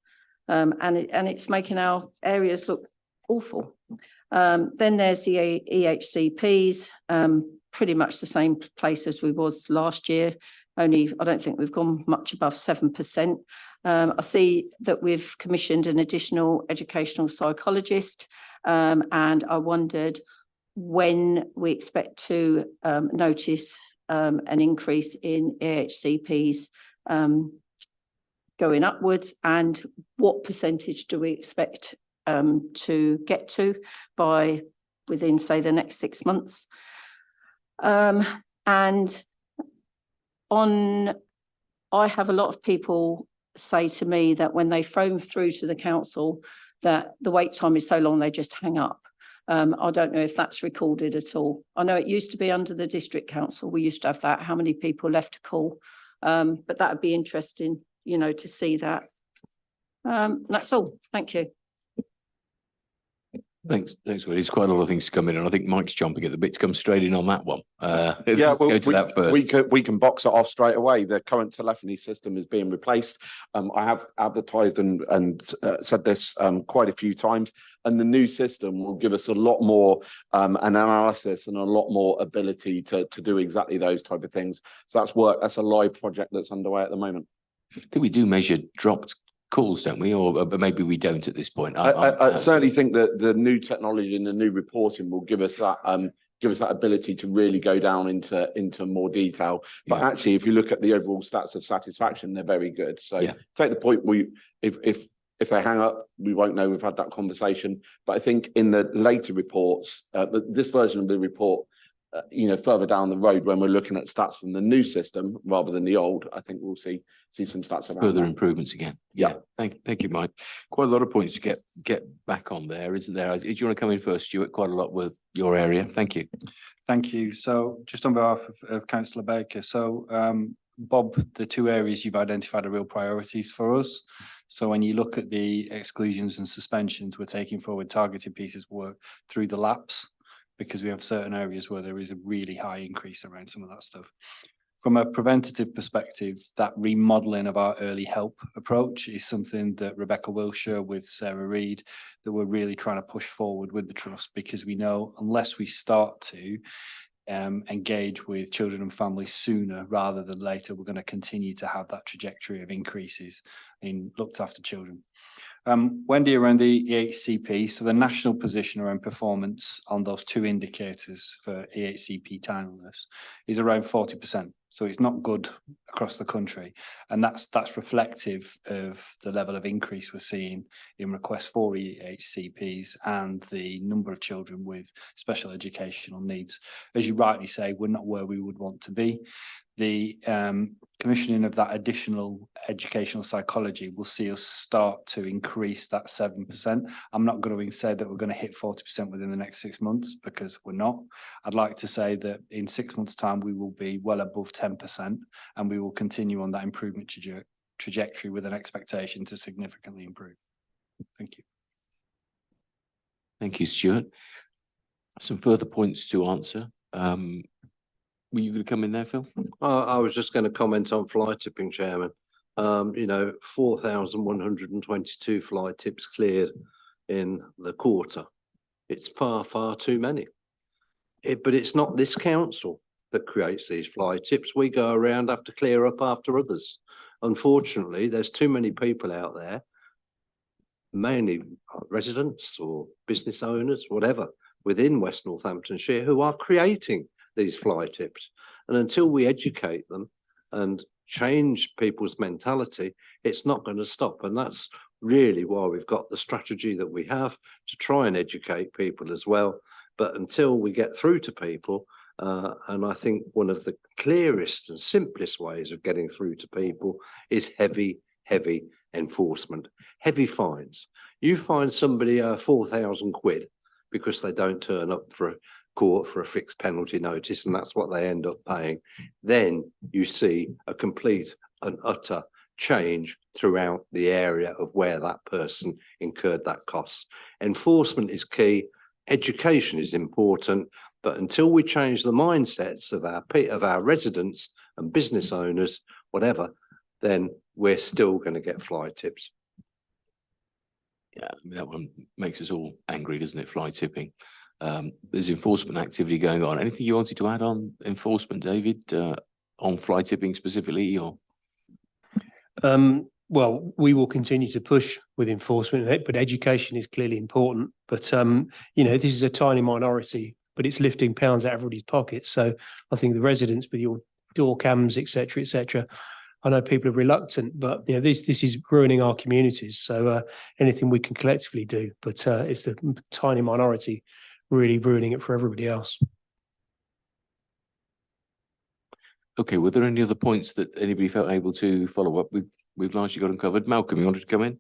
and it's making our areas look awful. Then there's the EHCPs, pretty much the same place as we was last year. Only I don't think we've gone much above 7%. I see that we've commissioned an additional educational psychologist, and I wondered when we expect to notice an increase in EHCPs going upwards, and what percentage do we expect to get to by within, say, the next 6 months. And I have a lot of people say to me that when they phone through to the council that the wait time is so long they just hang up. I don't know if that's recorded at all. I know it used to be under the district council. We used to have that, how many people left a call. But that would be interesting, you know, to see that. That's all. Thank you. Thanks, Wendy. There's quite a lot of things to come in, and I think Mike's jumping at the bit to come straight in on that one. Yeah, Let's well, go to that first. we can box it off straight away. The current telephony system is being replaced. I have advertised and said this quite a few times, and the new system will give us a lot more analysis and a lot more ability to do exactly those type of things. So that's a live project that's underway at the moment. I think we do measure dropped calls, don't we? Or but maybe we don't at this point. I certainly think that the new technology and the new reporting will give us that ability to really go down into more detail. But actually, if you look at the overall stats of satisfaction, they're very good. So take the point, if they hang up, we won't know we've had that conversation. But I think in the later reports, this version of the report, you know, further down the road when we're looking at stats from the new system rather than the old, I think we'll see some stats around further that. improvements again. Yeah. Thank you, Mike. Quite a lot of points to get back on there, isn't there? Do you want to come in first, Stuart? Quite a lot with your area. Thank you. Thank you. So just on behalf of Councillor Baker, so Bob, the two areas you've identified are real priorities for us. So when you look at the exclusions and suspensions, we're taking forward targeted pieces of work through the lapse, because we have certain areas where there is a really high increase around some of that stuff. From a preventative perspective, that remodeling of our early help approach is something that Rebecca Wilshire with Sarah Reid, that we're really trying to push forward with the trust, because we know unless we start to engage with children and families sooner rather than later, we're going to continue to have that trajectory of increases in looked after children. Wendy, around the EHCP, so the national position around performance on those two indicators for EHCP timeliness is around 40%. So it's not good across the country. And that's reflective of the level of increase we're seeing in requests for EHCPs and the number of children with special educational needs. As you rightly say, we're not where we would want to be. The commissioning of that additional educational psychology will see us start to increase that 7%. I'm not going to say that we're going to hit 40% within the next 6 months, because we're not. I'd like to say that in 6 months' time, we will be well above 10%, and we will continue on that improvement trajectory with an expectation to significantly improve. Thank you. Thank you, Stuart. Some further points to answer. Were you going to come in there, Phil? I was just going to comment on fly tipping, Chairman. You know, 4,122 fly tips cleared in the quarter. It's far, far too many. But it's not this council that creates these fly tips. We go around, have to clear up after others. Unfortunately, there's too many people out there, mainly residents or business owners, whatever, within West Northamptonshire, who are creating these fly tips. And until we educate them and change people's mentality, it's not going to stop. And that's really why we've got the strategy that we have, to try and educate people as well. But until we get through to people And I think one of the clearest and simplest ways of getting through to people is heavy enforcement, heavy fines. You fine somebody 4,000 quid because they don't turn up for a court for a fixed penalty notice, and that's what they end up paying. Then you see a complete and utter change throughout the area of where that person incurred that cost. Enforcement is key. Education is important, but until we change the mindsets of our residents and business owners, whatever, then we're still going to get fly tips. Yeah, that one makes us all angry, doesn't it? Fly tipping. There's enforcement activity going on. Anything you wanted to add on enforcement, David, on fly tipping specifically, or? Well, we will continue to push with enforcement, but education is clearly important. But you know, this is a tiny minority, but it's lifting pounds out of everybody's pockets. So I think the residents with your door cams, etc. I know people are reluctant, but you know, this is ruining our communities. So anything we can collectively do, but it's the tiny minority really ruining it for everybody else. Okay, were there any other points that anybody felt able to follow up? We've largely got them covered. Malcolm, you wanted to come in?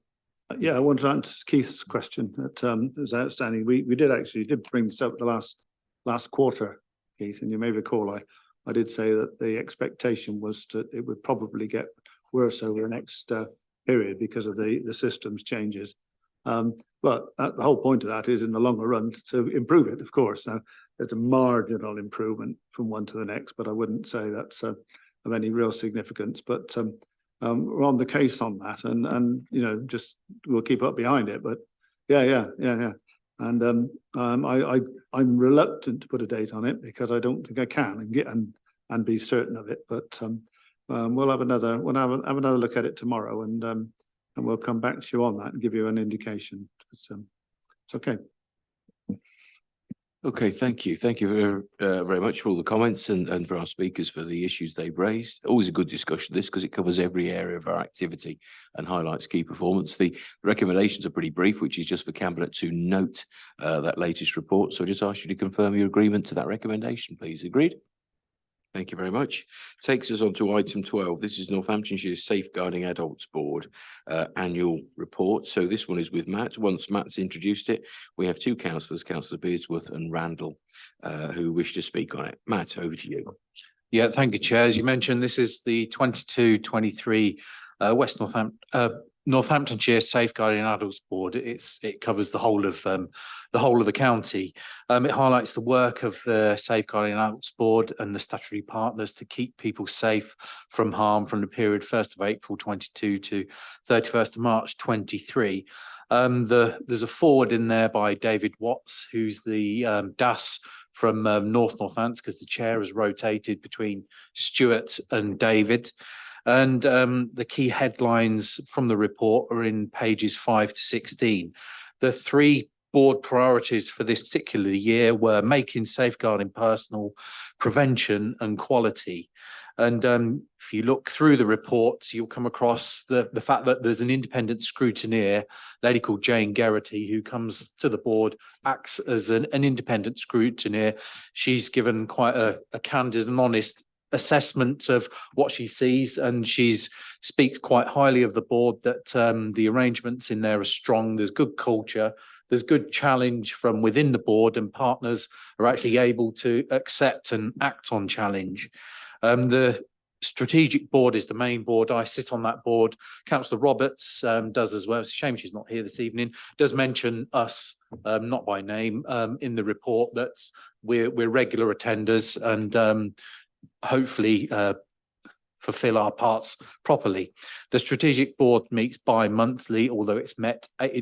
Yeah, I wanted to answer Keith's question that was outstanding. We did bring this up the last quarter, Keith, and you may recall I did say that the expectation was that it would probably get worse over the next period because of the systems changes. But the whole point of that is in the longer run to improve it, of course. Now, there's a marginal improvement from one to the next, but I wouldn't say that's of any real significance. But we're on the case on that, and you know, just we'll keep up behind it. But yeah. And I'm reluctant to put a date on it because I don't think I can and be certain of it. But we'll have another look at it tomorrow, and we'll come back to you on that and give you an indication. It's okay. Okay, thank you. Thank you very much for all the comments and for our speakers for the issues they've raised. Always a good discussion, this, because it covers every area of our activity and highlights key performance. The recommendations are pretty brief, which is just for Cabinet to note that latest report. So I just ask you to confirm your agreement to that recommendation, please. Agreed? Thank you very much. Takes us on to item 12. This is Northamptonshire Safeguarding Adults Board annual report. So this one is with Matt. Once Matt's introduced it, we have two councillors, Councillor Beardsworth and Randall, who wish to speak on it. Matt, over to you. Yeah, thank you, Chair. As you mentioned, this is the 22-23 West Northamptonshire Safeguarding Adults Board. It covers the whole of the county. It highlights the work of the Safeguarding Adults Board and the statutory partners to keep people safe from harm from the period 1st of April 22 to 31st of March 23. There's a forward in there by David Watts, who's the DAS from North Northants, because the chair has rotated between Stuart and David. And the key headlines from the report are in pages 5 to 16. The three board priorities for this particular year were making safeguarding personal, prevention and quality. And if you look through the reports, you'll come across the fact that there's an independent scrutineer, a lady called Jane Geraghty, who comes to the board, acts as an independent scrutineer. She's given quite a candid and honest assessment of what she sees, and speaks quite highly of the board, that the arrangements in there are strong. There's good culture, there's good challenge from within the board, and partners are actually able to accept and act on challenge. The strategic board is the main board. I sit on that board. Councillor Roberts does as well. It's a shame she's not here this evening. Does mention us, not by name, in the report, that we're regular attenders and hopefully fulfill our parts properly. The strategic board meets bi-monthly, although it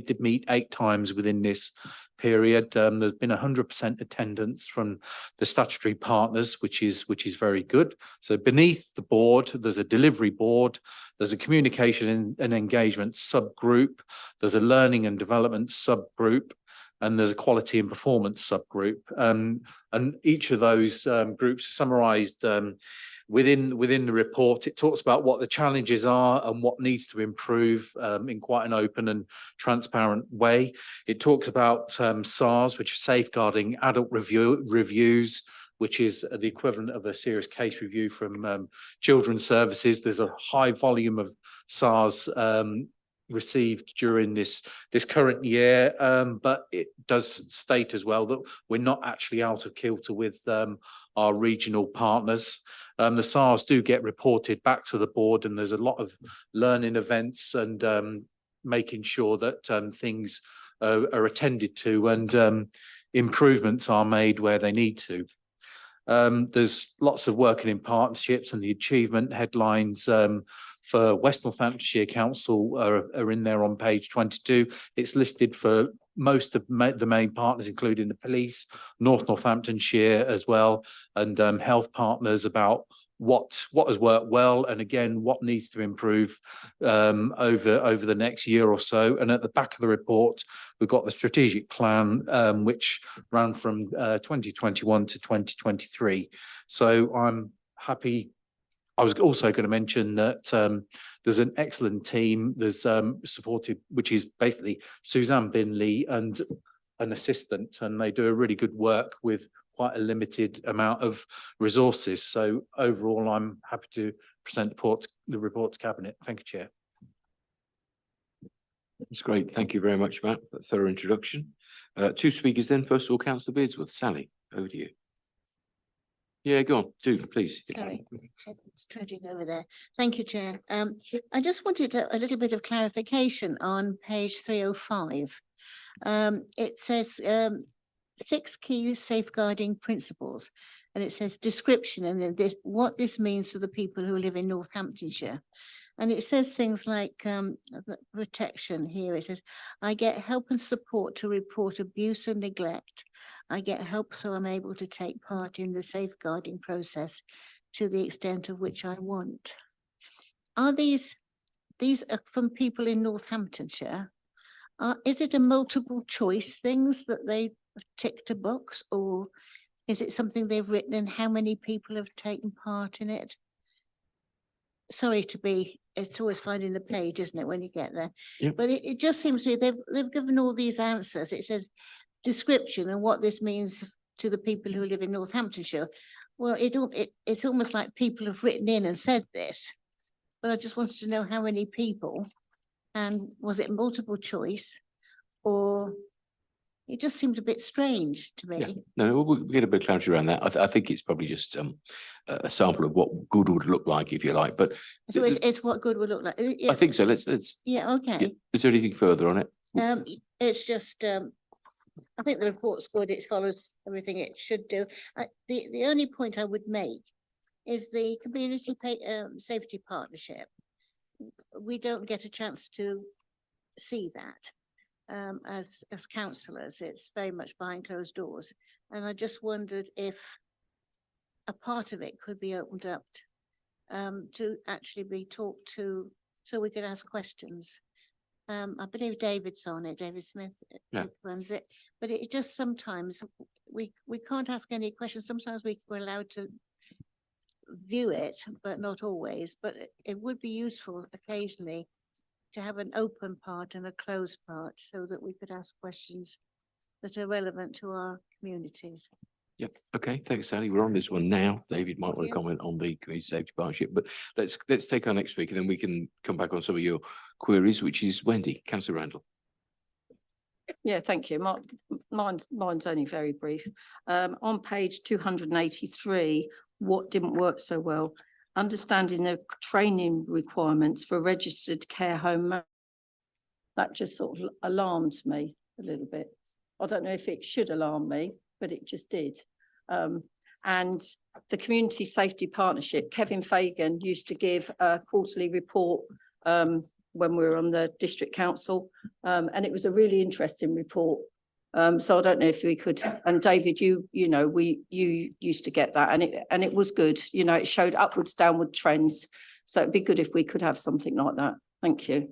did meet 8 times within this period. There's been 100% attendance from the statutory partners, which is very good. So beneath the board, there's a delivery board, there's a communication and engagement subgroup, there's a learning and development subgroup, and there's a quality and performance subgroup. And each of those groups are summarised within the report. It talks about what the challenges are and what needs to improve in quite an open and transparent way. It talks about SARS, which are safeguarding adult reviews, which is the equivalent of a serious case review from Children's Services. There's a high volume of SARS received during this current year, but it does state as well that we're not actually out of kilter with our regional partners. The SARS do get reported back to the board, and there's a lot of learning events and making sure that things are attended to and improvements are made where they need to. There's lots of working in partnerships, and the achievement headlines for West Northamptonshire Council are in there on page 22. It's listed for most of the main partners, including the police, North Northamptonshire as well, and health partners, about what has worked well, and again, what needs to improve over the next year or so. And at the back of the report, we've got the strategic plan, which ran from 2021 to 2023. So I'm happy. I was also going to mention that there's an excellent team. There's supported, which is basically Suzanne Binley and an assistant, and they do a really good work with quite a limited amount of resources. So overall, I'm happy to present the report to Cabinet. Thank you, Chair. That's great. Thank you very much, Matt, for that thorough introduction. Two speakers then. First of all, Councillor Beardsworth. Sally, over to you. Yeah, go on, do please. Sorry, it's trudging over there. Thank you, Chair. I just wanted a little bit of clarification on page 305. It says 6 key safeguarding principles, and it says description, and then what this means to the people who live in Northamptonshire. And it says things like protection here. It says, I get help and support to report abuse and neglect. I get help so I'm able to take part in the safeguarding process to the extent of which I want. Are these are from people in Northamptonshire? Is it a multiple choice things that they ticked a box, or is it something they've written and how many people have taken part in it? Sorry to be, it's always finding the page, isn't it, when you get there? Yep. But it just seems to me they've given all these answers. It says description and what this means to the people who live in Northamptonshire. Well, it's almost like people have written in and said this, but I just wanted to know how many people, and was it multiple choice, or it just seemed a bit strange to me. Yeah, no, we'll get a bit of clarity around that. I think it's probably just a sample of what good would look like, if you like. But So it's what good would look like. I think so. Let's. Yeah, okay. Is there anything further on it? It's just, I think the report's good. It follows everything it should do. The only point I would make is the community safety partnership. We don't get a chance to see that. As councillors, it's very much behind closed doors, and I just wondered if a part of it could be opened up to actually be talked to, so we could ask questions. I believe David's on it, David Smith runs it, but it just sometimes we can't ask any questions. Sometimes we're allowed to view it, but not always. But it would be useful occasionally to have an open part and a closed part so that we could ask questions that are relevant to our communities. Yep. Okay. Thanks, Sally. We're on this one now. David might want to comment on the community safety partnership, but let's take our next speaker, then we can come back on some of your queries, which is Wendy, Councillor Randall. Yeah, thank you. Mine's only very brief. On page 283, what didn't work so well? Understanding the training requirements for registered care home. That just sort of alarmed me a little bit. I don't know if it should alarm me, but it just did. And the community safety partnership, Kevin Fagan used to give a quarterly report when we were on the district council, and it was a really interesting report. So I don't know if we could, and David, you used to get that, and it was good. You know, it showed upwards, downward trends. So it'd be good if we could have something like that. Thank you.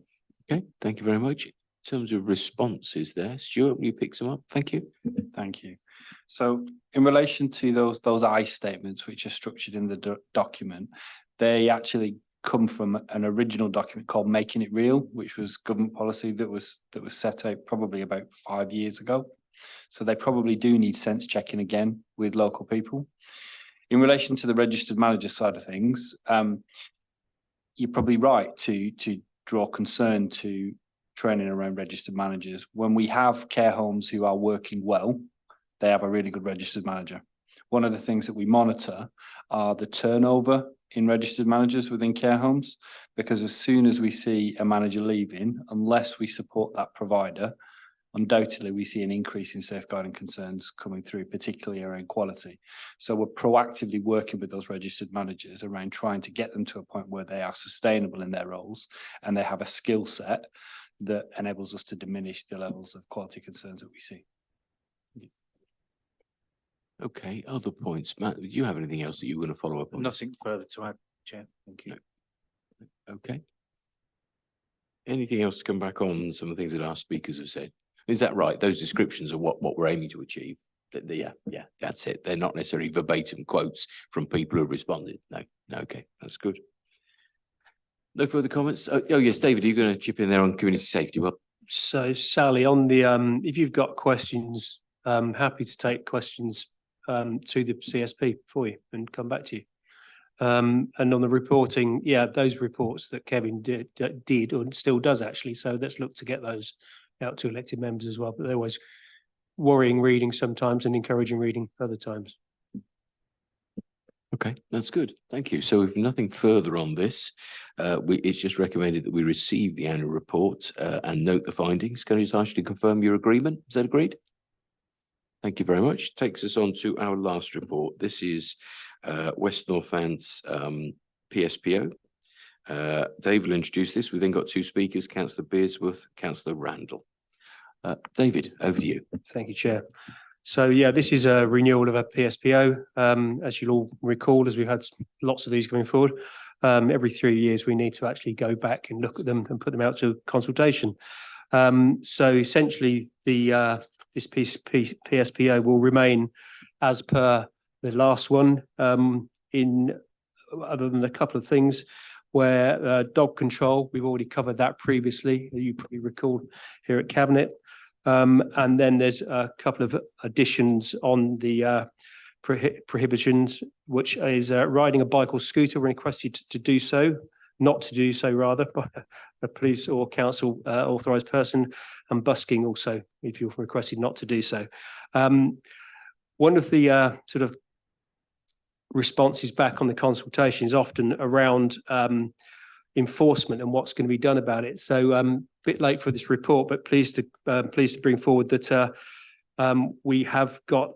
Okay, thank you very much. In terms of responses there, Stuart, will you pick some up? Thank you. Thank you. So in relation to those I statements, which are structured in the document, they actually come from an original document called Making It Real, which was government policy that was set out probably about 5 years ago. So they probably do need sense checking again with local people. In relation to the registered manager side of things, you're probably right to draw concern to training around registered managers. When we have care homes who are working well, they have a really good registered manager. One of the things that we monitor are the turnover in registered managers within care homes, because as soon as we see a manager leaving, unless we support that provider, undoubtedly we see an increase in safeguarding concerns coming through, particularly around quality. So we're proactively working with those registered managers around trying to get them to a point where they are sustainable in their roles and they have a skill set that enables us to diminish the levels of quality concerns that we see. Okay, other points. Matt, do you have anything else that you want to follow up on? Nothing further to add, Chair. Thank you. Okay. Anything else to come back on some of the things that our speakers have said? Is that right? Those descriptions are what we're aiming to achieve. Yeah, that's it. They're not necessarily verbatim quotes from people who responded. No, okay, that's good. No further comments? Oh yes, David, are you going to chip in there on community safety? Well, So Sally, on the, if you've got questions, happy to take questions to the CSP for you and come back to you. And on the reporting, yeah, those reports that Kevin did or still does actually. So let's look to get those out to elected members as well. But they're always worrying reading sometimes and encouraging reading other times. okay, that's good. Thank you. So if nothing further on this, it's just recommended that we receive the annual report and note the findings. Can I just ask you to confirm your agreement? Is that agreed? Thank you very much. Takes us on to our last report. This is West Northants PSPO. Dave will introduce this. We've then got two speakers, Councillor Beardsworth, Councillor Randall. David, over to you. Thank you, Chair. So yeah, this is a renewal of a PSPO. As you'll all recall, as we've had lots of these going forward, every 3 years we need to actually go back and look at them and put them out to consultation. So essentially this PSPO will remain as per the last one, in other than a couple of things where dog control, we've already covered that previously, you probably recall here at Cabinet. And then there's a couple of additions on the prohibitions, which is riding a bike or scooter when requested to do so, not to do so rather, by a police or council authorised person, and busking also, if you're requested not to do so. One of the sort of responses back on the consultation is often around enforcement and what's going to be done about it. So a bit late for this report, but pleased to bring forward that we have got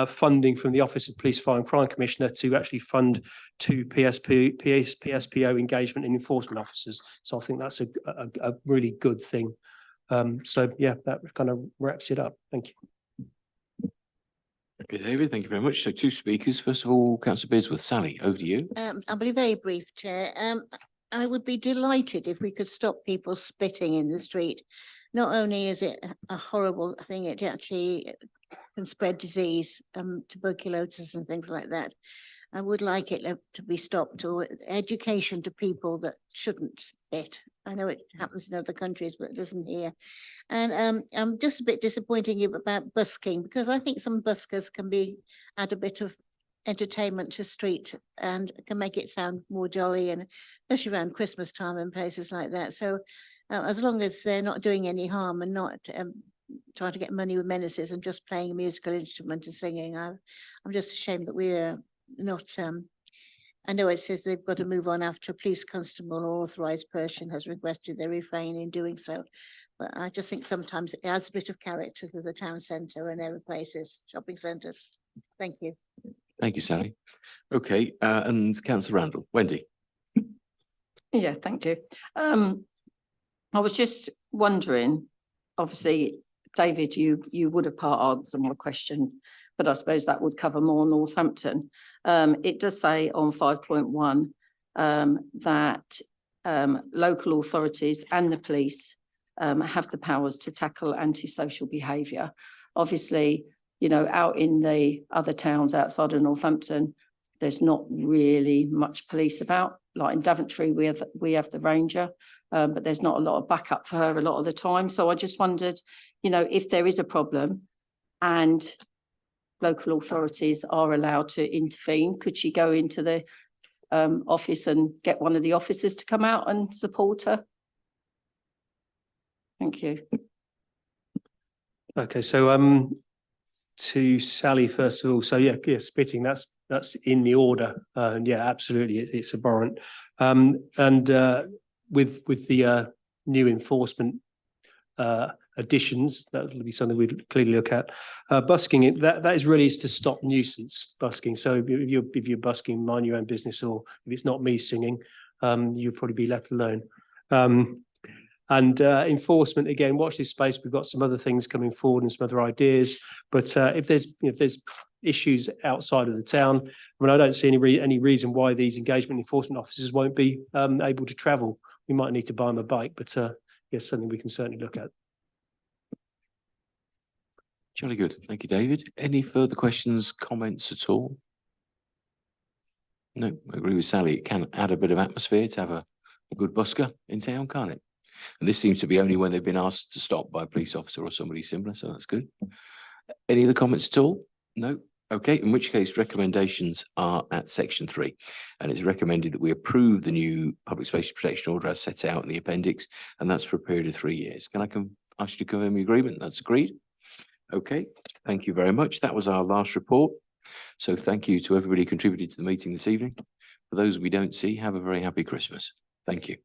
funding from the Office of Police, Fire and Crime Commissioner to actually fund 2 PSPO engagement and enforcement officers. So I think that's a really good thing. So yeah, that kind of wraps it up. Thank you. Okay, David, thank you very much. So two speakers. First of all, Councillor Beardsworth. Sally, over to you. I'll be very brief, Chair. I would be delighted if we could stop people spitting in the street. Not only is it a horrible thing, it actually can spread disease, tuberculosis and things like that. I would like it to be stopped, or education to people that shouldn't spit. I know it happens in other countries, but it doesn't here. And I'm just a bit disappointed about busking, because I think some buskers can add a bit of entertainment to street and can make it sound more jolly, and especially around Christmas time and places like that. So as long as they're not doing any harm and not trying to get money with menaces and just playing a musical instrument and singing, I'm just ashamed that we're not. I know it says they've got to move on after a police constable or authorised person has requested they refrain in doing so. But I just think sometimes it adds a bit of character to the town centre and other places, shopping centres. Thank you. Thank you, Sally. Okay, and Councillor Randall. Wendy. Yeah, thank you. I was just wondering, obviously, David, you would have part answered my question, but I suppose that would cover more Northampton. It does say on 5.1 that local authorities and the police have the powers to tackle antisocial behaviour. Obviously, you know, out in the other towns outside of Northampton, there's not really much police about. Like in Daventry, we have the ranger, but there's not a lot of backup for her a lot of the time. So I just wondered, you know, if there is a problem and local authorities are allowed to intervene. Could she go into the office and get one of the officers to come out and support her? Thank you. Okay, so to Sally first of all. So yeah, spitting, that's in the order. And yeah, absolutely, it's abhorrent. And with the new enforcement additions, that will be something we'd clearly look at. Busking, that is really is to stop nuisance busking. So if you're busking, mind your own business, or if it's not me singing, you'll probably be left alone. And enforcement, again, watch this space. We've got some other things coming forward and some other ideas. But if there's issues outside of the town, I mean, I don't see any reason why these engagement enforcement officers won't be able to travel. We might need to buy them a bike, but yes, something we can certainly look at. Jolly good. Thank you, David. Any further questions, comments at all? No, I agree with Sally. It can add a bit of atmosphere to have a good busker in town, can't it? And this seems to be only when they've been asked to stop by a police officer or somebody similar, so that's good. Any other comments at all? No? Okay, in which case recommendations are at section 3. And it's recommended that we approve the new public space protection order as set out in the appendix, and that's for a period of 3 years. Can I ask you to confirm the agreement? That's agreed. Okay, thank you very much. That was our last report. So thank you to everybody who contributed to the meeting this evening. For those we don't see, have a very happy Christmas. Thank you.